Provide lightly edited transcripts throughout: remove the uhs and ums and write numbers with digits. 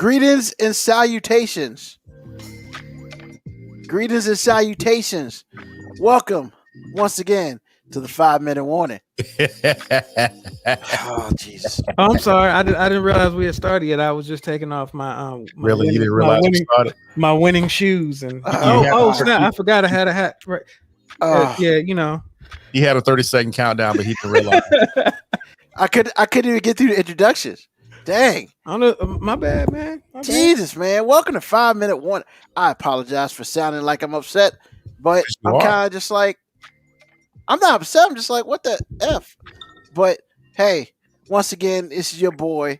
Greetings and salutations. Greetings and salutations. Welcome once again to the 5-minute warning. Oh, Jesus. Oh, I'm sorry. I didn't realize we had started yet. I was just taking off my Really, you winning, didn't realize we started? my winning shoes and Oh, snap! I forgot I had a hat. Right. Yeah, you know. He had a 30-second countdown, but he didn't realize. I couldn't even get through the introductions. Dang. I don't know. My bad, man. My bad. Jesus, man. Welcome to 5-minute warning. I apologize for sounding like I'm upset, but Yes, you I'm are. kind of just like, I'm not upset. I'm just like, what the F? But hey, once again, this is your boy.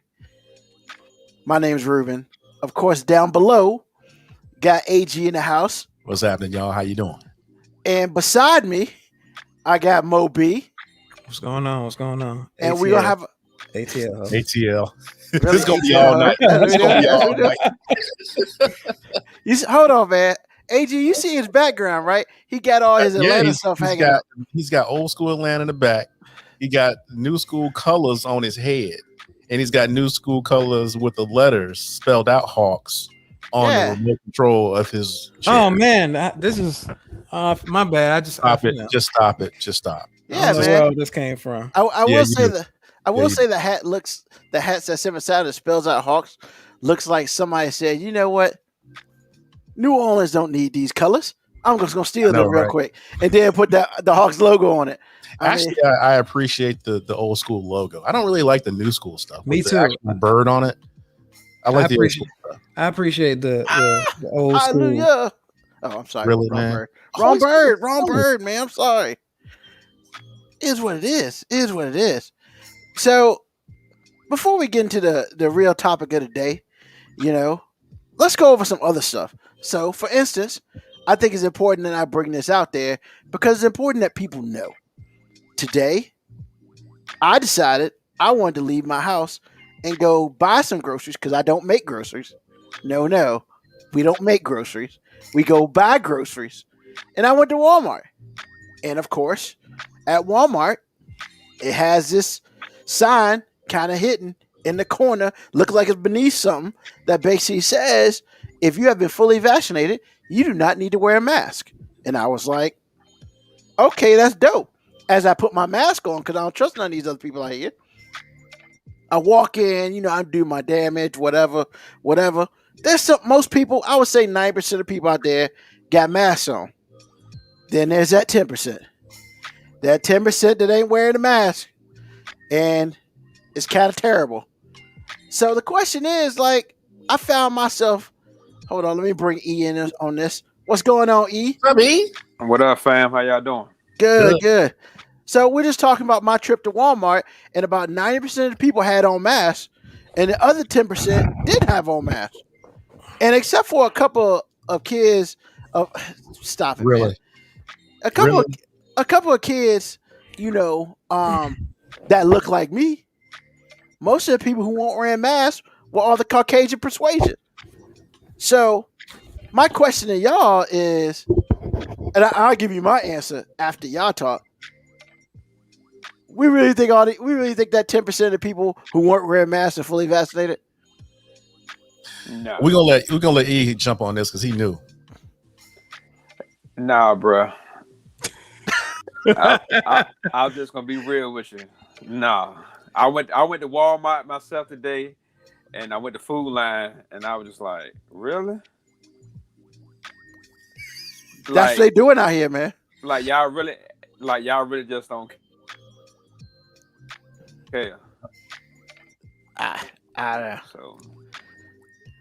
My name's Ruben. Of course, down below, got AG in the house. What's happening, y'all? How you doing? And beside me, I got Mo B. What's going on? What's going on? And we're going to have ATL. Huh? ATL. Really, This is gonna be ATL, all night. huh? This is gonna be all night. Hold on, man. AG, you see his background, right? He got all his Atlanta stuff hanging out. He's got old school Atlanta in the back. He got new school colors on his head, and he's got new school colors with the letters spelled out Hawks on the remote control of his chair. Oh man, this is my bad. I just Stop it! you know. Just stop it! Just stop. Yeah, I don't know man. where this came from. I Yeah, will you say do. that the hat that's inside that spells out Hawks looks like somebody said, you know what? New Orleans don't need these colors. I'm just gonna steal them real quick, and then put the Hawks logo on it. Actually, I appreciate the old school logo. I don't really like the new school stuff. Me with too. The actual bird on it. I like the old school stuff. I appreciate the old school. Hallelujah. Oh, I'm sorry. Really, Wrong man? bird. Oh, Wrong it's bird. cool. Wrong bird, man. I'm sorry. Is what it is. Is what it is. So, before we get into the real topic of the day, let's go over some other stuff. So, for instance, I think it's important that I bring this out there because it's important that people know. Today, I decided I wanted to leave my house and go buy some groceries because I don't make groceries. No, we don't make groceries. We go buy groceries. And I went to Walmart. And of course, at Walmart, it has this sign kind of hidden in the corner, look like it's beneath something, that basically says, if you have been fully vaccinated, you do not need to wear a mask. And I was like, okay, that's dope. As I put my mask on, because I don't trust none of these other people out here, I walk in, I do my damage, whatever. There's most people, I would say 90% of people out there got masks on. Then there's that 10%. That 10% that ain't wearing a mask. And it's kind of terrible. So the question is, I found myself, hold on, let me bring E in on this. What's going on, E? What's up, E? What up, fam? How y'all doing? Good. So we're just talking about my trip to Walmart, and about 90% of the people had on masks, and the other 10% did have on masks. And except for a couple of kids, stop it, Really? man. A couple of kids, that look like me. Most of the people who weren't wearing masks were all the Caucasian persuasion. So my question to y'all is, and I'll give you my answer after y'all talk. We really think that 10% of the people who weren't wearing masks are fully vaccinated? No. We're gonna let E jump on this because he knew. Nah, bro. I'm just gonna be real with you. Nah. I went to Walmart myself today, and I went to Food Line, and I was just like, really? That's what they doing out here, man. Y'all really just don't care. I don't know. So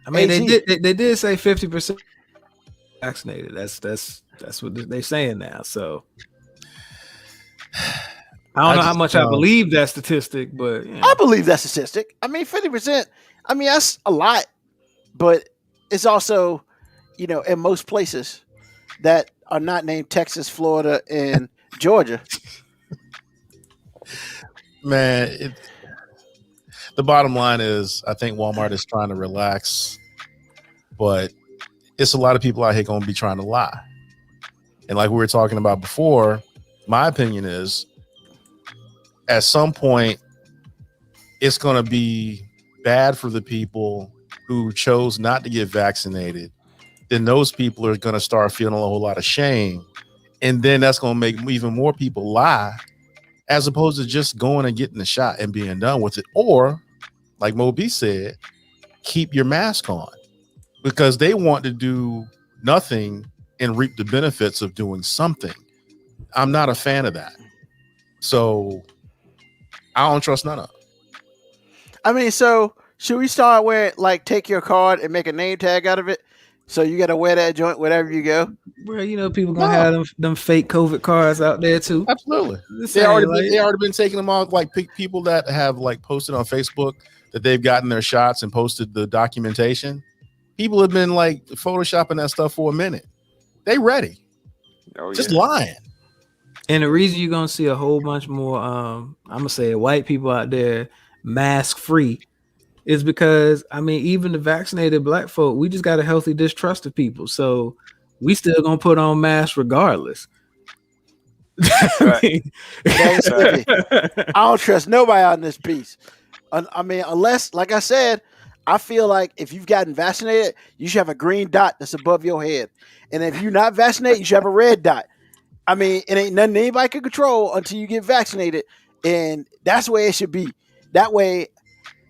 I mean, AG. they did say 50% vaccinated. That's what they're saying now. So I don't know how much I believe that statistic, but I believe that statistic. I mean, 50%. I mean, that's a lot, but it's also, in most places that are not named Texas, Florida, and Georgia. Man, the bottom line is, I think Walmart is trying to relax, but it's a lot of people out here going to be trying to lie. And like we were talking about before, my opinion is, at some point, it's going to be bad for the people who chose not to get vaccinated, then those people are going to start feeling a whole lot of shame. And then that's going to make even more people lie, as opposed to just going and getting the shot and being done with it. Or, like Moby said, keep your mask on, because they want to do nothing and reap the benefits of doing something. I'm not a fan of that. So I don't trust none of them. I mean, so should we start where like take your card and make a name tag out of it? So you got to wear that joint wherever you go. Well, you know, people gonna have them fake COVID cards out there too. Absolutely. The They already same, been taking them off. Like people that have like posted on Facebook that they've gotten their shots and posted the documentation. People have been like photoshopping that stuff for a minute. They ready. Oh, Just yeah. lying. And the reason you're gonna see a whole bunch more, I'm gonna say white people out there mask free, is because I mean, even the vaccinated black folk, we just got a healthy distrust of people, so we still gonna put on masks regardless. Right. Dang Slippy. I don't trust nobody on this piece. I mean, unless, like I said, I feel like if you've gotten vaccinated, you should have a green dot that's above your head, and if you're not vaccinated, you should have a red dot. I mean, it ain't nothing anybody can control until you get vaccinated, and that's the way it should be. That way,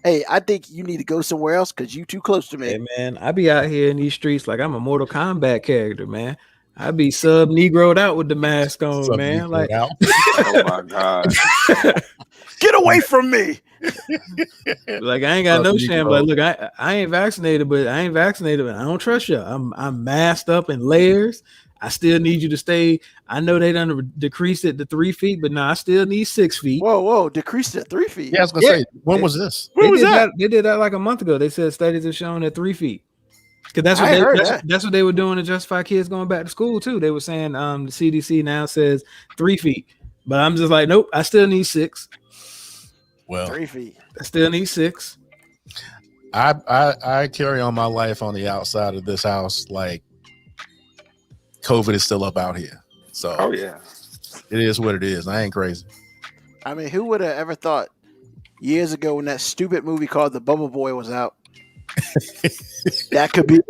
hey, I think you need to go somewhere else because you too close to me. Hey man, I be out here in these streets like I'm a Mortal Kombat character, man. I be sub Negroed out with the mask on, Something man. you Like, put out. Oh my God. Get away from me! like I ain't got no Sub shame. Negro. Like, look, I ain't vaccinated, but I don't trust you. I'm masked up in layers. I still need you to stay. I know they done decreased it to 3 feet, but no, I still need 6 feet. Whoa, decreased at 3 feet. Yeah, I was gonna say, when was this? When was that? They did that like a month ago. They said studies have shown at 3 feet. Because that's I heard that. that's what they were doing to justify kids going back to school too. They were saying the CDC now says 3 feet, but I'm just like, nope, I still need 6. Well, 3 feet. I still need 6. I carry on my life on the outside of this house like COVID is still up out here. So Oh yeah. it is what it is. I ain't crazy. I mean, who would have ever thought years ago when that stupid movie called The Bubble Boy was out? That could be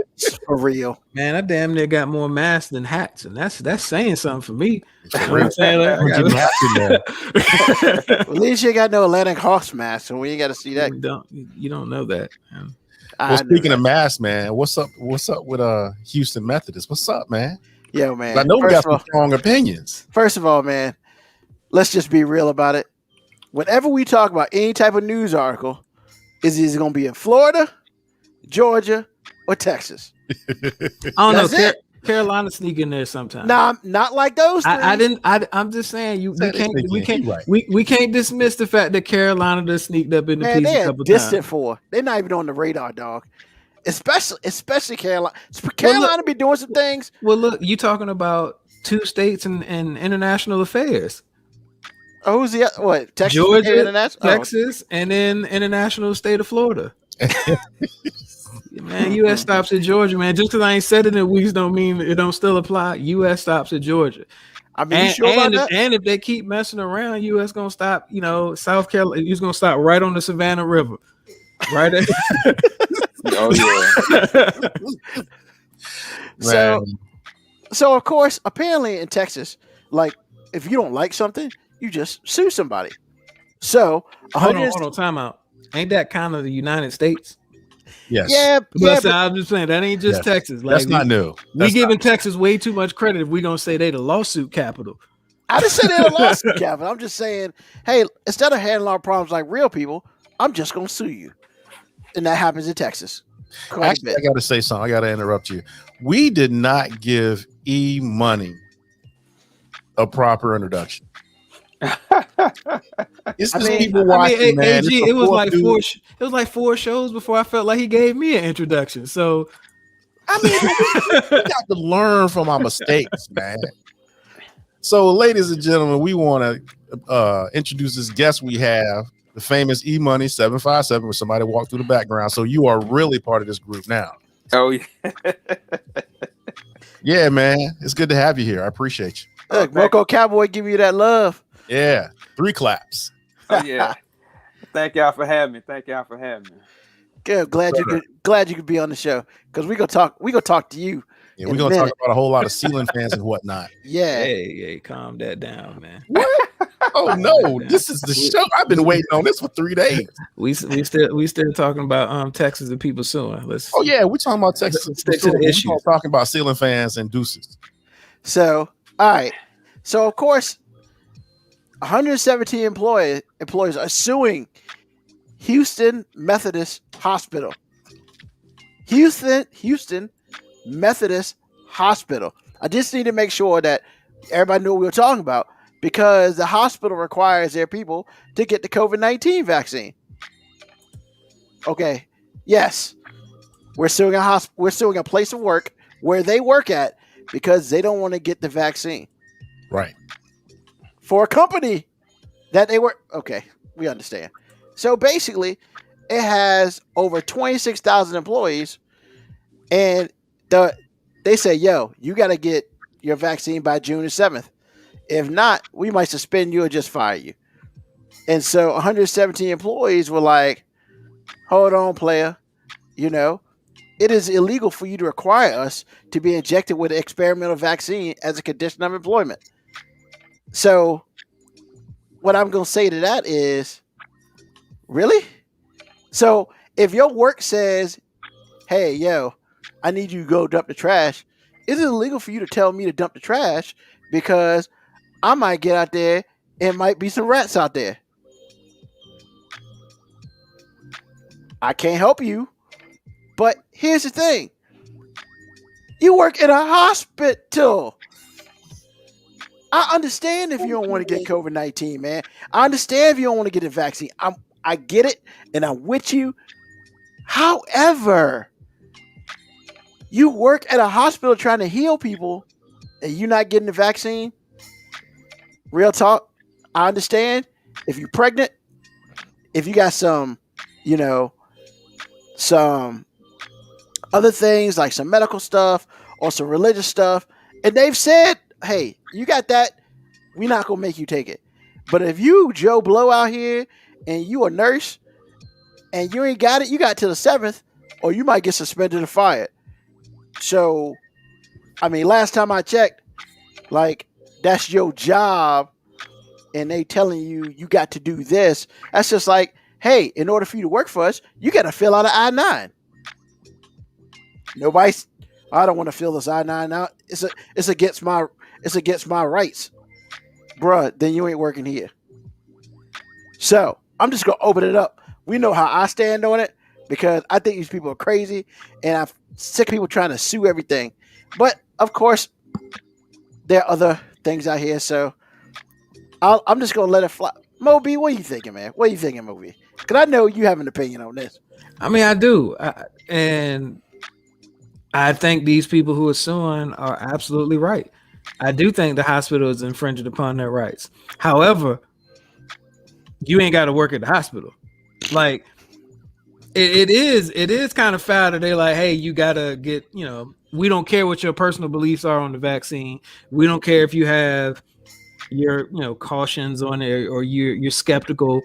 for real. Man, I damn near got more masks than hats, and that's saying something for me. It's You for know what real. I'm saying? Like, What you have to know. At least you ain't got no Atlantic Hawks mask, so we ain't got to see that. you don't know that. man. Well, speaking of masks, man, what's up with Houston Methodist? What's up, man? yo, man. I know we First got of some all- strong opinions. First of all, man, let's just be real about it. Whenever we talk about any type of news article, is either going to be in Florida, Georgia, or Texas. I don't know. That's it. Carolina sneak in there sometimes. Nah, not like those three. I'm just saying we Said can't they can't. You right. we can't dismiss the fact that Carolina just sneaked up in the Man, piece they a are couple distant times. for. They're not even on the radar, dog. Especially Carolina. Carolina be doing some things. Well, look, you talking about 2 states and international affairs, Oh, who's the other? What? Texas, Georgia, International? Texas, and then international state of Florida. Man, U.S. stops at Georgia, man. Just because I ain't said it in weeks don't mean it don't still apply. U.S. stops at Georgia. I mean, you sure about that? And if they keep messing around, U.S. gonna stop. You know, South Carolina, he's gonna stop right on the Savannah River, right there. Oh yeah. So, so of course, apparently in Texas, like if you don't like something, you just sue somebody. So, Hold on, time out. Ain't that kind of the United States? Yes. yeah, but I'm just saying that ain't just Yes. Texas. Like That's not new. we That's giving Texas way too much credit if we gonna say they the lawsuit capital. I didn't say they're a lawsuit, Kevin. I'm just saying, hey, instead of handling our problems like real people, I'm just gonna sue you, and that happens in Texas. Quite a Actually, bit. I got to say something. I got to interrupt you. We did not give E-Money a proper introduction. It's I just mean- people watching, man. AG, It's a it was fourth like dude. it was like 4 shows before I felt like he gave me an introduction. So I mean, we got to learn from our mistakes, man. So, ladies and gentlemen, we want to introduce this guest we have, the famous E-Money 757, where somebody walked through the background. So you are really part of this group now. Oh yeah. Yeah, man. It's good to have you here. I appreciate you. Look, Moco Cowboy give you that love. Yeah. 3 claps. Oh yeah. Thank y'all for having me. Good. Glad you could be on the show because we gonna talk to you. Yeah, in we're a gonna talk minute. about a whole lot of ceiling fans and whatnot. Yeah. Hey, calm that down, man. What? Oh no, this is the show. I've been waiting on this for 3 days. We still talking about Texas and people suing. Let's. Oh yeah, we're talking about Texas. Let's stick to the We're issues. talking about ceiling fans and deuces. So all right. So of course, 117 employees are suing Houston Methodist Hospital. Houston Methodist Hospital. I just need to make sure that everybody knew what we were talking about because the hospital requires their people to get the COVID-19 vaccine. Okay. Yes. We're suing a place of work where they work at because they don't want to get the vaccine. Right. For a company that they were okay, we understand. So basically, it has over 26,000 employees, and they say, "Yo, you got to get your vaccine by June the 7th. If not, we might suspend you or just fire you." And so 117 employees were like, "Hold on, player. You know, it is illegal for you to require us to be injected with an experimental vaccine as a condition of employment." So what I'm going to say to that is, really? So if your work says, hey, yo, I need you to go dump the trash, is it illegal for you to tell me to dump the trash because I might get out there and might be some rats out there? I can't help you. But here's the thing. You work in a hospital. I understand if you don't want to get COVID-19, man. I understand if you don't want to get a vaccine. I get it, and I'm with you. However, you work at a hospital trying to heal people, and you're not getting the vaccine. Real talk. I understand if you're pregnant, if you got some other things like some medical stuff or some religious stuff, and they've said, hey, you got that, we're not gonna make you take it. But if you Joe Blow out here and you a nurse and you ain't got it, you got till the 7th, or you might get suspended or fired. So I mean, last time I checked, like, that's your job, and they telling you got to do this. That's just like, hey, in order for you to work for us, you got to fill out an I-9. Nobody's, I don't want to fill this I-9 out. It's against my rights, bruh. Then you ain't working here. So I'm just gonna open it up. We know how I stand on it because I think these people are crazy, and I'm sick of people trying to sue everything. But of course, there are other things out here. So I'm just gonna let it fly. Moby, what are you thinking, man? What are you thinking, Moby? Because I know you have an opinion on this. I mean, I do, and I think these people who are suing are absolutely right. I do think the hospital is infringing upon their rights. However, you ain't got to work at the hospital. Like, it is kind of foul that they're like, hey, you got to get, we don't care what your personal beliefs are on the vaccine. We don't care if you have your, cautions on it or you're skeptical.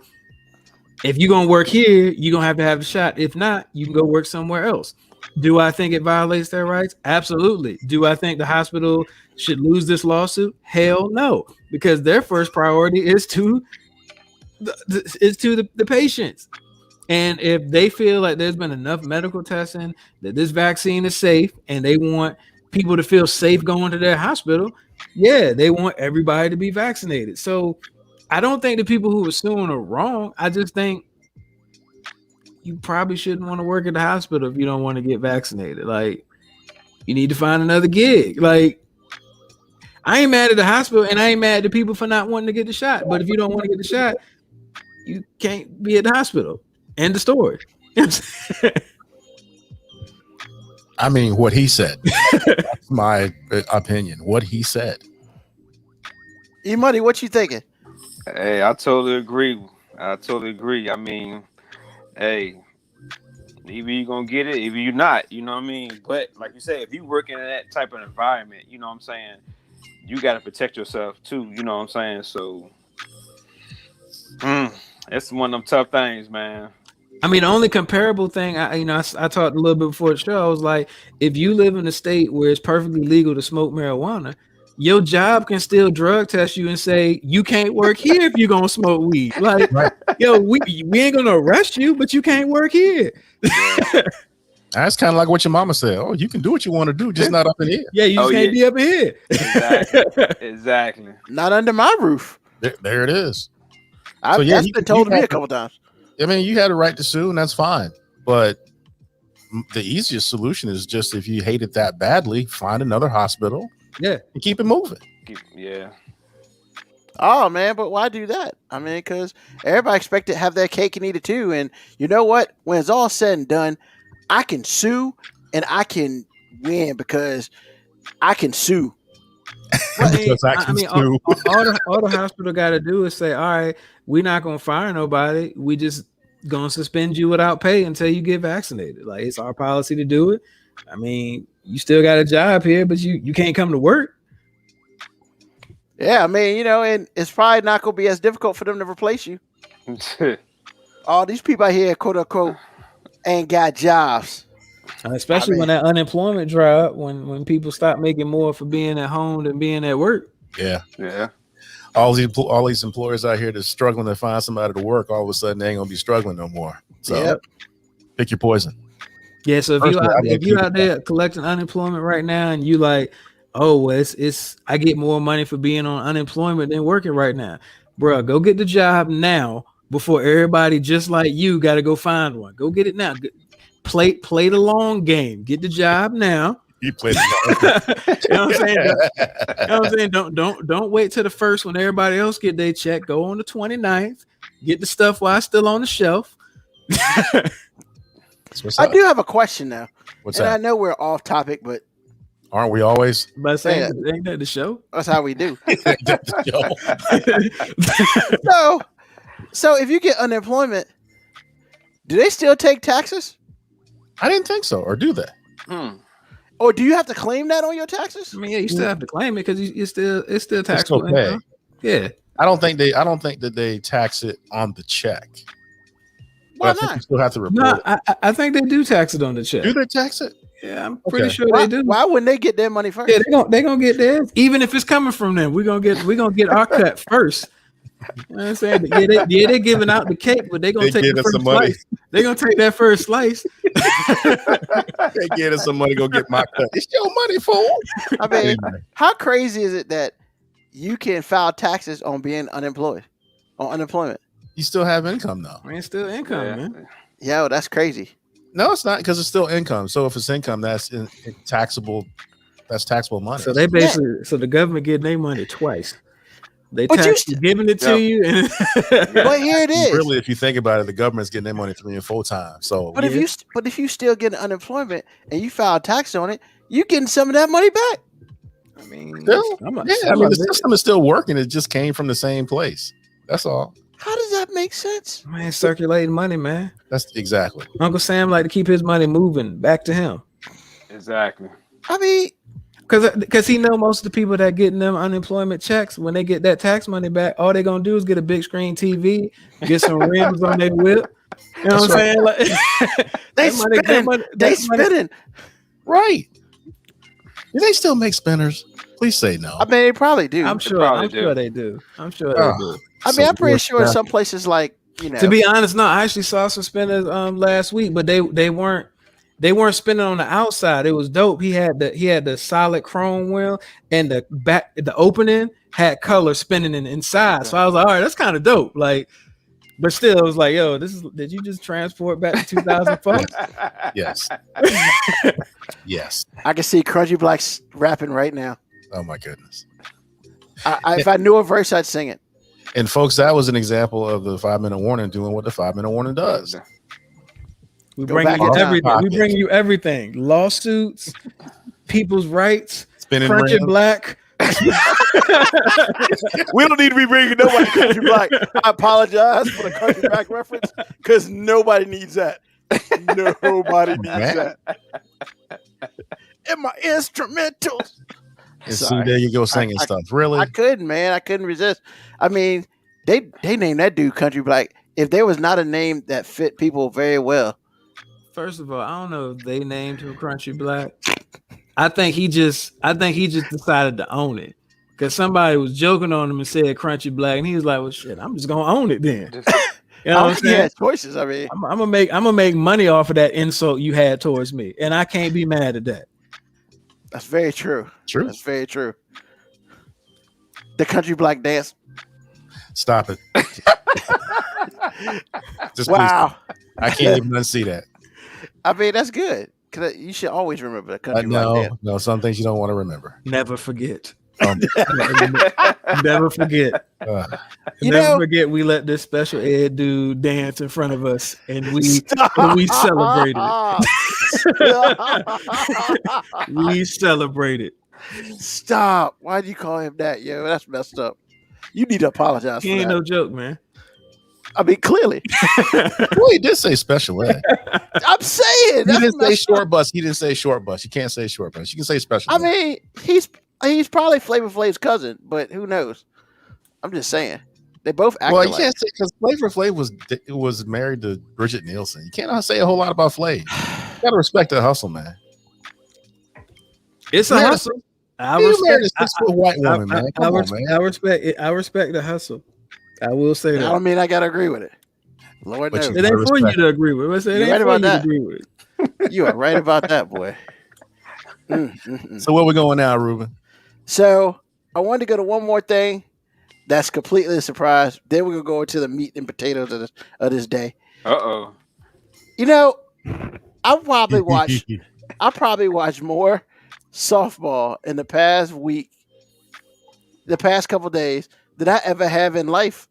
If you're going to work here, you're going to have the shot. If not, you can go work somewhere else. Do I think it violates their rights? Absolutely. Do I think the hospital should lose this lawsuit? Hell no, because their first priority is to the patients. And if they feel like there's been enough medical testing that this vaccine is safe and they want people to feel safe going to their hospital, yeah, they want everybody to be vaccinated. So I don't think the people who are suing are wrong. I just think you probably shouldn't want to work at the hospital if you don't want to get vaccinated. Like, you need to find another gig. Like, I ain't mad at the hospital and I ain't mad at the people for not wanting to get the shot. But if you don't want to get the shot, you can't be at the hospital. End of story. I mean, what he said. That's my opinion. What he said. E-Money, what you thinking? Hey, I totally agree. I mean, hey, either you're gonna get it, either you're not, you know what I mean? But like you said, if you work in that type of environment, you know what I'm saying, you gotta protect yourself too, you know what I'm saying? So it's one of them tough things, man. I mean, the only comparable thing, I talked a little bit before the show. I was like, if you live in a state where it's perfectly legal to smoke marijuana, your job can still drug test you and say you can't work here if you're gonna smoke weed. Like, Right. yo, we ain't gonna arrest you, but you can't work here. That's kind of like what your mama said. Oh, you can do what you want to do, just not up in here. Yeah, you just can't be up in here. Exactly. Not under my roof. There it is. That's been told to me a couple times. I mean, you had a right to sue, and that's fine. But the easiest solution is just if you hate it that badly, find another hospital. Yeah, and keep it moving. Yeah. Oh man, but why do that? I mean, because everybody expect to have their cake and eat it too. And you know what? When it's all said and done, I can sue and I can win because I can sue. all the hospital got to do is say, all right, we're not gonna fire nobody. We just gonna suspend you without pay until you get vaccinated. Like, it's our policy to do it. I mean, you still got a job here, but you can't come to work. Yeah, I mean, and it's probably not going to be as difficult for them to replace you. All these people out here, quote unquote, ain't got jobs. Especially when that unemployment dry up, when people stop making more for being at home than being at work. Yeah. Yeah. All these employers out here that's struggling to find somebody to work, all of a sudden they ain't gonna be struggling no more. So pick your poison. Yeah, so if you out there collecting unemployment right now and you like, oh, well, it's I get more money for being on unemployment than working right now, bro, go get the job now before everybody just like you got to go find one. Go get it now. Play the long game. Get the job now. You play the you know what I'm saying? You know what I'm saying? Don't wait till the first when everybody else get their check. Go on the 29th. Get the stuff while it's still on the shelf. I do have a question now. What's that? I know we're off topic, but aren't we always? But saying, ain't that the show? That's how we do. So if you get unemployment, do they still take taxes? I didn't think so. Or do they? Or do you have to claim that on your taxes? I mean, yeah, you still have to claim it because it's still taxable income. Yeah. I don't think that they tax it on the check. Why but I think not? you still have to report. No, I think they do tax it on the check. Do they tax it? Yeah, I'm pretty sure Why, they do. Why wouldn't they get their money first? Yeah, they're gonna get theirs. Even if it's coming from them, we're gonna get our cut first. You know what I'm saying? Yeah, they're giving out the cake, but they're gonna take the first slice. They're gonna take that first slice. They get us some money, go get my cut. It's your money, fool. I mean, how crazy is it that you can file taxes on being unemployed, on unemployment? You still have income though. I mean, it's still income, man. Yo, that's crazy. No, it's not, because it's still income. So if it's income, that's taxable. That's taxable money. So they basically, so the government getting their money twice. They But tax you, giving it to you, and But here it is. Really, if you think about it, the government's getting their money 3 and 4 times. So, But if you still get unemployment and you file tax on it, you getting some of that money back. I mean, still, the system is still working. It just came from the same place. That's all. How does that make sense? Man, circulating money, man. That's exactly. Uncle Sam like to keep his money moving back to him. Exactly. I mean, because he know most of the people that getting them unemployment checks, when they get that tax money back, all they gonna do is get a big screen TV, get some rims on their whip. You know what I'm saying? Like, they spinning. Right. Do they still make spinners? Please say no. I mean, they probably do. I'm sure they do. I'm sure they do. I mean, I'm pretty sure in some places, like, To be honest, no, I actually saw some spinners last week, but they weren't spinning on the outside. It was dope. He had the solid chrome wheel, and the opening had color spinning inside. So I was like, all right, that's kind of dope. Like, but still, it was like, yo, did you just transport back to 2004? Yes. Yes. I can see Crunchy Black rapping right now. Oh my goodness. If I knew a verse, I'd sing it. And folks, that was an example of the 5-minute warning doing what the 5-minute warning does. We bring you everything. We bring you everything. Lawsuits, people's rights, Spinning Crunchy rims. Black. We don't need to be bringing nobody Country Black. I apologize for the Country Black reference, because nobody needs that. Nobody needs that. And my instrumentals. And see, there you go singing stuff. Really? I couldn't, man. I couldn't resist. I mean, they named that dude Country Black if there was not a name that fit people very well. First of all, I don't know if they named him Crunchy Black. I think he just decided to own it because somebody was joking on him and said Crunchy Black, and he was like, "Well, shit, I'm just gonna own it then." You know what I'm He saying? had choices. I mean, I'm gonna make money off of that insult you had towards me, and I can't be mad at that. that's very true. True. That's very true. The Country Black dance. Stop it. Just Wow. please, I can't even unsee that. I mean, that's good. Cause you should always remember the Country Black dance. No, some things you don't want to remember. Never forget. Um, Never forget. You Never know- forget we let this special ed dude dance in front of us and we celebrated it. We celebrated. Stop. Why do you call him that? Yo, that's messed up. You need to apologize He for ain't that. no joke, man. I mean, clearly. well, he did say special ed. I'm saying. He That's didn't say messed up. short bus. He didn't say short bus. You can't say short bus. You can say special. I ed. mean, he's probably Flavor Flav's cousin, but who knows? I'm just saying. They both act well, you alike. can't say because Flavor Flav was married to Bridget Nielsen. You can't say a whole lot about Flav. You gotta respect the hustle, man. It's a Man, hustle. I You married respect, a 6-foot white woman, man. Come on, man. I respect it. I respect the hustle. I will say I that. don't mean I gotta agree with it. Lord But knows. you- It ain't for you respect to agree with. I said, it You're ain't right for about you to that. agree with. You are right about that, boy. So where we going now, Ruben? So I wanted to go to one more thing that's completely a surprise. Then we're gonna go into the meat and potatoes of this day. Uh-oh. You know, I probably watched more softball in the past week, the past couple days than I ever have in life.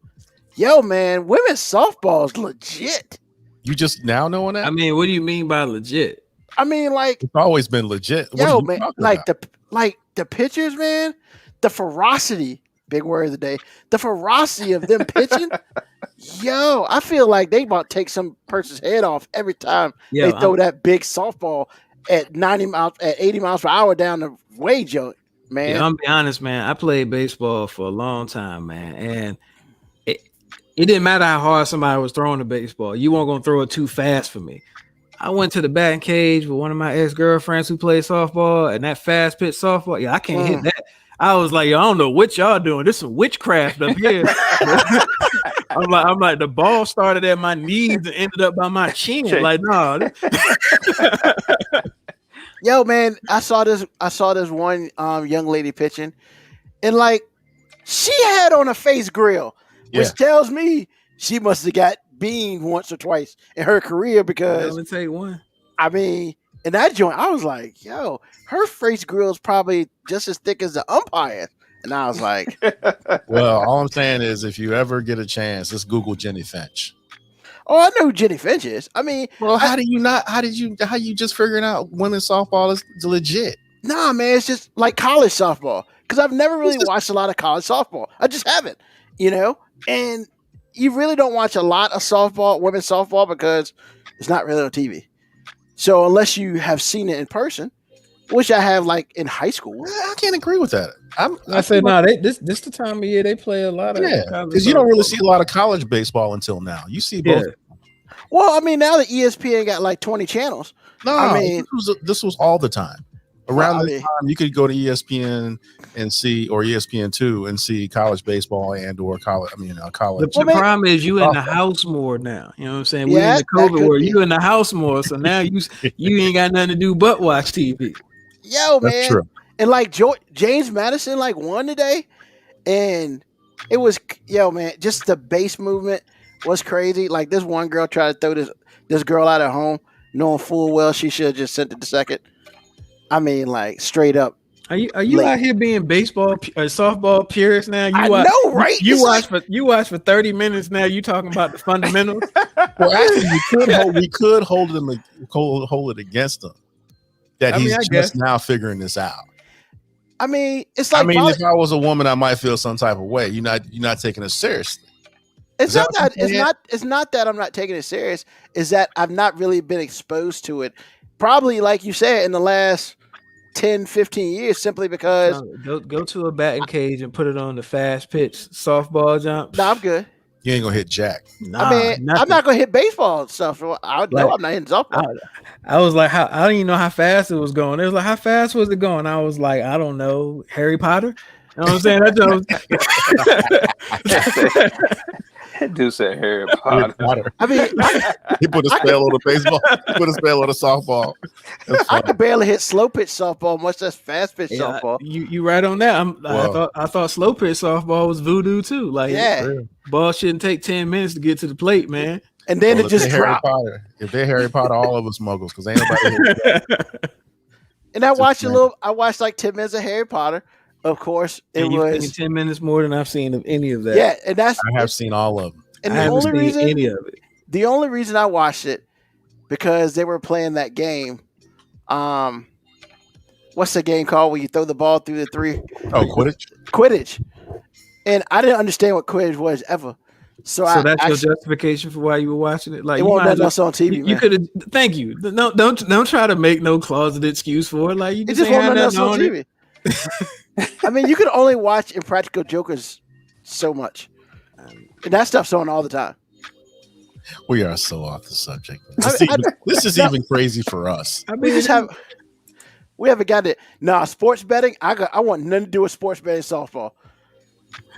Yo, man, women's softball is legit. You just now knowing that? I mean, what do you mean by legit? I mean, like, It's always been legit. What are yo, you man, talking like about? the pitchers, man, the ferocity. Big word of the day. The ferocity of them pitching. Yo, I feel like they about to take some person's head off every time Yeah, they throw that big softball at 80 miles per hour down the way, Joe. Man, I'm gonna be honest, man. I played baseball for a long time, man, and it didn't matter how hard somebody was throwing the baseball. You weren't gonna throw it too fast for me. I went to the batting cage with one of my ex-girlfriends who played softball, and that fast pitch softball, yeah, I can't hit that. I was like, yo, I don't know what y'all doing. This is some witchcraft up here. I'm like, the ball started at my knees and ended up by my chin. Like, no. yo, man, I saw this one young lady pitching, and like she had on a face grill, which tells me she must have got beamed once or twice in her career because Only take one. I mean, in that joint, I was like, yo, her face grill is probably just as thick as the umpire. And I was like, Well, all I'm saying is if you ever get a chance, just Google Jenny Finch. oh, I know who Jenny Finch is. I mean, Well, how you just figuring out women's softball is legit? nah, man, it's just like college softball. Because I've never really watched a lot of college softball. I just haven't, you know? And you really don't watch a lot of softball, women's softball, because it's not really on TV. So unless you have seen it in person, which I have like in high school. I can't agree with that. I said, no, this the time of year they play a lot of because you don't really see a lot of college baseball until now. You see both. Well, I mean, now that ESPN got like 20 channels. No, I mean, this was all the time. Around Well, I this mean- time, you could go to ESPN and see, or ESPN2 and see college baseball and or college. College. The problem is you in the house more now. You know what I'm saying? Yeah, We're in the that COVID could where be. you in the house more, so now you ain't got nothing to do but watch TV. Yo, man. That's true. And like James Madison like won today, and it was man, just the base movement was crazy. Like this one girl tried to throw this girl out at home, knowing full well she should have just sent it to second. I mean, like straight up. Are you Late. out here being baseball softball purists now? I know, right? You It's watch for 30 minutes now. You talking about the fundamentals? Well, actually, we could hold it against them. That I mean, he's I just guess. now figuring this out. I mean, it's like if I was a woman, I might feel some type of way. You're not taking it seriously. it's is that not what that you're it's not that I'm not taking it serious. Is that I've not really been exposed to it. Probably like you said in the last 10, 15 years, simply because Go to a batting cage and put it on the fast pitch softball jump. no, I'm good. You ain't gonna hit Jack. Nah, I mean, I'm nothing. not gonna hit baseball and stuff. So I know Like, I'm not hitting softball. I was like, how I didn't even know how fast it was going. It was like, how fast was it going? I was like, I don't know, Harry Potter. You know what I'm saying? That dude said Harry Harry Potter. Potter. I mean, He put a spell on the baseball. He put a spell on the softball. That's I funny. could barely hit slow pitch softball, much less fast pitch Yeah, softball. you right on that. Wow. I thought slow pitch softball was voodoo too. Like, Yeah, Real. ball shouldn't take 10 minutes to get to the plate, man. and then Well, it just if they're Harry dropped. Potter, if they're Harry Potter, all of us muggles, because ain't nobody here. And I watched Just I watched like 10 minutes of Harry Potter. Of course, it And you've seen was 10 minutes more than I've seen of any of that. yeah, and that's I have seen all of them. and I the haven't only seen reason any of it. the only reason I watched it because they were playing that game. What's the game called where you throw the ball through the three? Oh, Quidditch. Quidditch. And I didn't understand what Quidditch was ever. So So I that's actually, your justification for why you were watching it. Like, it you won't might let as well- us on TV, you man. could have. Thank you. No, don't try to make no closeted excuse for it. Like, you It just just ain't won't had let us nothing on on it. TV. I mean, you could only watch Impractical Jokers so much. And that stuff's on all the time. We are so off the subject. I- This is no. even crazy for us. I We mean, just have we haven't got it. Nah, sports betting. I want nothing to do with sports betting softball.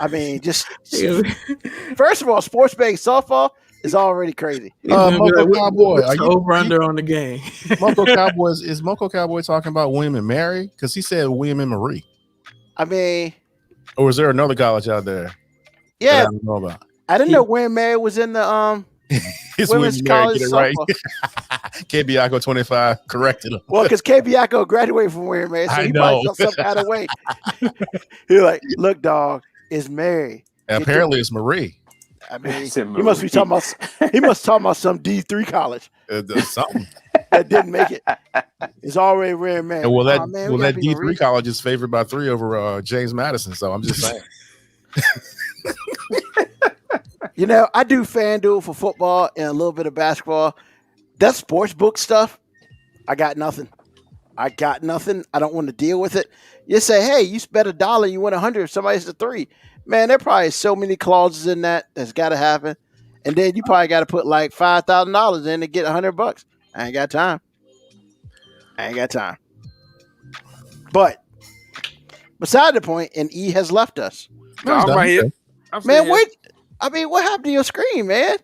I mean, just first of all, sports betting softball is already crazy. Moco Cowboy, what's are the you- over under on the game? Moco Cowboys is Moco Cowboy talking about William and Mary? Because he said William and Marie. I mean, Or is there another college out there that I yeah, don't know about? I didn't know when Mary was in the It's women's William and Mary. college Get it right. softball. KBIACO 25 corrected him. Well, because KBIACO graduated from William Mary, so I he know. probably felt some kind of way. He's like, "Look, dog, it's Mary." And apparently it's Marie. I mean, It's in he must be talking about. He must talk about some D3 college Something. that didn't make it. It's already William Mary. And well, that Aw, man, we well, that gotta be D3 Marie. college is favored by 3 over James Madison. So I'm just saying. You know, I do FanDuel for football and a little bit of basketball. That sports book stuff, I got nothing. I don't want to deal with it. You say, hey, you bet $1, you win 100. Somebody's a 3. Man, there probably is so many clauses in that's got to happen. And then you probably got to put like $5,000 in to get $100. I ain't got time. But beside the point, and E has left us. No, I'm right here. I'm still Man, here. wait. I mean, what happened to your screen, man?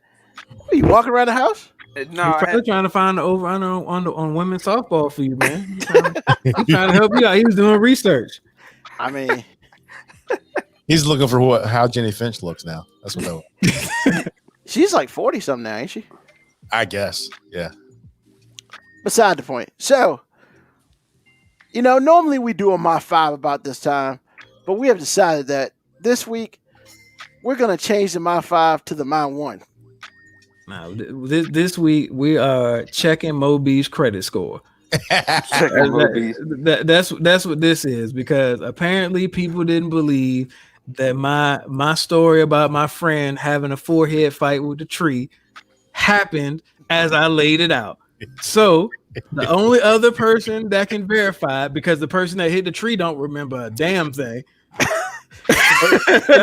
Are you walking around the house? No, He's I probably had, trying to find the over under on women's softball for you, man. He's trying to help you out. He was doing research. I mean, He's looking for how Jenny Finch looks now. That's what she's like 40 something now, ain't she? I guess. Yeah. Beside the point. So, you know, normally we do a My 5 about this time, but we have decided that this week we're going to change the My 5 to the My 1. Now, this week we are checking Moby's credit score. checking movies. That's what this is, because apparently people didn't believe that my story about my friend having a forehead fight with the tree happened as I laid it out. So the only other person that can verify, because the person that hit the tree don't remember a damn thing.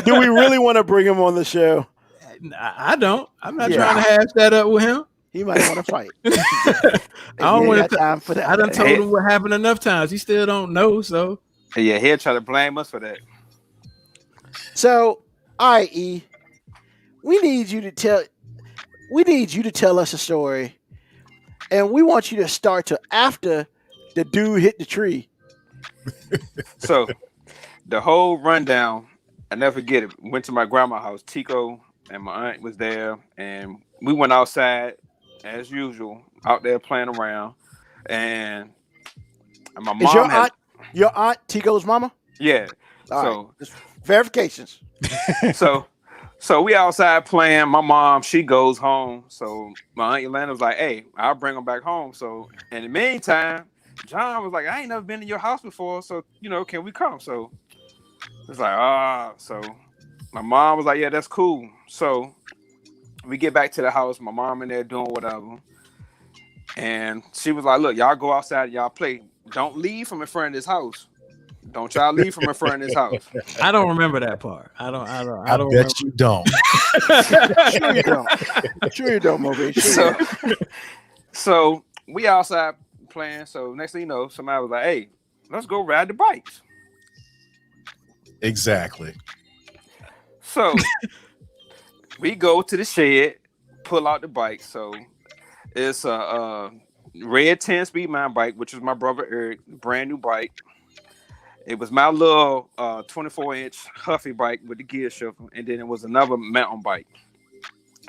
Do we really want to bring him on the show? I don't. I'm not Yeah. trying to hash that up with him. He might want to fight. I don't He want ain't got time for that. I done told him what happened enough times. He still don't know. So Yeah, he'll try to blame us for that. So, i.e., we need you to tell us a story, and we want you to start to after the dude hit the tree. So the whole rundown, I never forget it. Went to my grandma's house. Tico and my aunt was there, and we went outside as usual, out there playing around. And my Is your mom your aunt Tico's mama? yeah. All So right. Just verifications. so we outside playing. My mom, she goes home. So my aunt Yolanda was like, "Hey, I'll bring them back home." So in the meantime, John was like, "I ain't never been in your house before, so can we come?" So it's like, so my mom was like, "Yeah, that's cool." So we get back to the house. My mom in there doing whatever, and she was like, "Look, y'all go outside, and y'all play. Don't leave from in front of this house. Don't y'all leave from in front of this house. I don't remember that part. I don't I bet remember. you don't. Sure you don't. Sure you don't, Moby. Sure So, you don't. so we outside playing. So next thing you know, somebody was like, "Hey, let's go ride the bikes." Exactly. So we go to the shed, pull out the bike. So it's a red 10-speed mountain bike, which is my brother Eric, brand new bike. It was my little 24-inch Huffy bike with the gear shift, and then it was another mountain bike.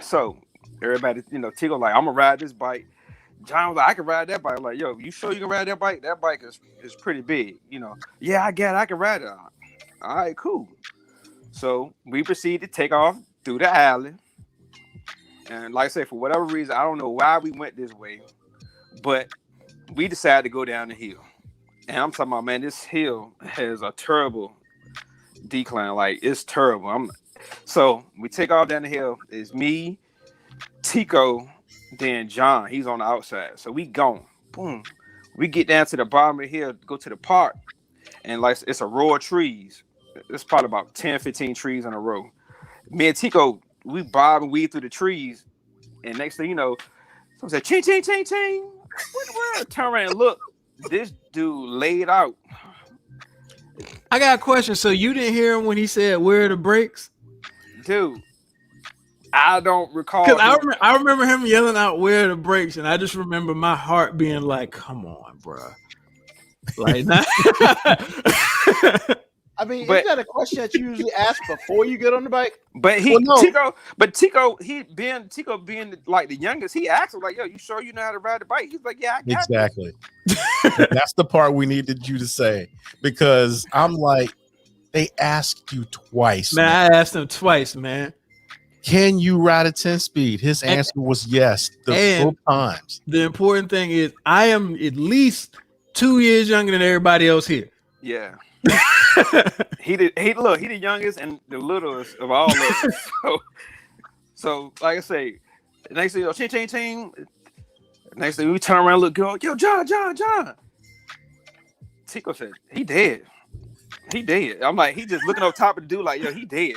So everybody, Tigo like, I'm gonna ride this bike. John was like, I can ride that bike. I'm like, yo, you sure you can ride that bike? That bike is pretty big, Yeah, I get it. I can ride it. All right, cool. So we proceed to take off through the alley. And like I said, for whatever reason, I don't know why we went this way, but we decided to go down the hill. And I'm talking about, man, this hill has a terrible decline. Like, it's terrible. So we take off down the hill. It's me, Tico, then John. He's on the outside. So we gone. Boom. We get down to the bottom of the hill, go to the park, and like it's a row of trees. It's probably about 10, 15 trees in a row. Me and Tico, we bob and weave through the trees, and next thing you know, someone said, ching, ching, ching, ching. What the world? Turn around and look. This dude laid out. I got a question. So you didn't hear him when he said, "Where are the brakes?" Dude, I don't recall. Because I remember him yelling out, "Where are the brakes?" And I just remember my heart being like, "Come on, bro!" Like, I mean, But- isn't that a question that you usually ask before you get on the bike? But Tico being like the youngest, he asked him like, "Yo, you sure you know how to ride the bike?" He's like, "Yeah, I got it." Exactly. That's the part we needed you to say, because I'm like, they asked you twice. man, I asked him twice, man. Can you ride a 10-speed? His answer was yes, both times. The important thing is, I am at least 2 years younger than everybody else here. Yeah. He the youngest and the littlest of all of us. So like I say, next thing you know, ching ching ching. Next thing we turn around and look, go, yo, John. Tico said, he dead. I'm like, he just looking up top of the dude like, yo, he dead.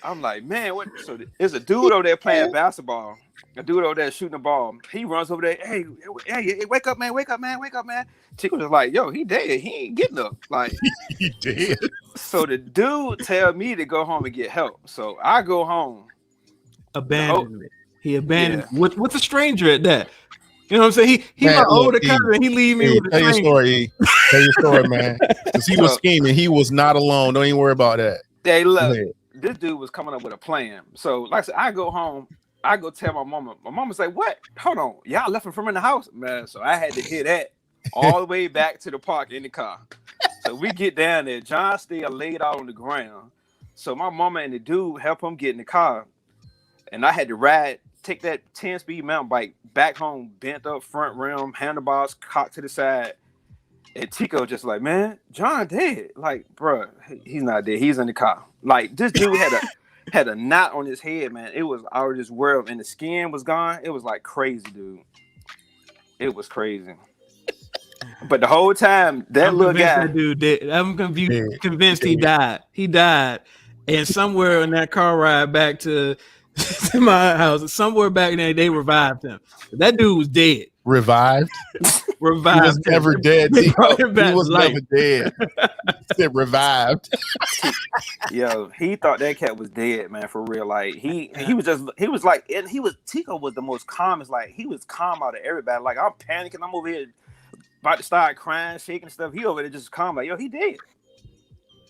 I'm like, man, what? So there's a dude over there playing basketball. A dude over there shooting the ball. He runs over there. Hey, wake up, man. Tico was like, yo, he dead. He ain't getting up. Like, He did. so the dude tell me to go home and get help. So I go home. Abandoned it. He abandoned with a stranger at that. You know what I'm saying? He Man, my look, older E, cousin. He leave me with a Tell your stranger. story, E. Tell your story, man. Because he was scheming. He was not alone. Don't even worry about that. They love Yeah. it. This dude was coming up with a plan. So like I said, I go home. I go tell my mama. My mama's like, what? Hold on. Y'all left him from in the house? Man, so I had to hear that all the way back to the park in the car. So we get down there. John still laid out on the ground. So my mama and the dude help him get in the car. And I had to take that 10-speed mountain bike back home, bent up front rim, handlebars cocked to the side. And Tico just like, man, John dead. Like, bro, he's not dead. He's in the car. Like, this dude had a knot on his head, man. It was out of this world, and the skin was gone. It was like crazy, dude. It was crazy. But the whole time, that I'm little convinced guy, that dude dead. I'm Yeah. convinced he died. He died, and somewhere in that car ride back to my house, somewhere back there, they revived him. That dude was dead. Revived. Revived. He was him. never dead. They He brought him back was to life. never dead. He said revived. yo, he thought that cat was dead, man, for real. Like Tico was the most calmest. Like, he was calm out of everybody. Like, I'm panicking. I'm over here about to start crying, shaking stuff. He over there just calm, like, yo, he dead.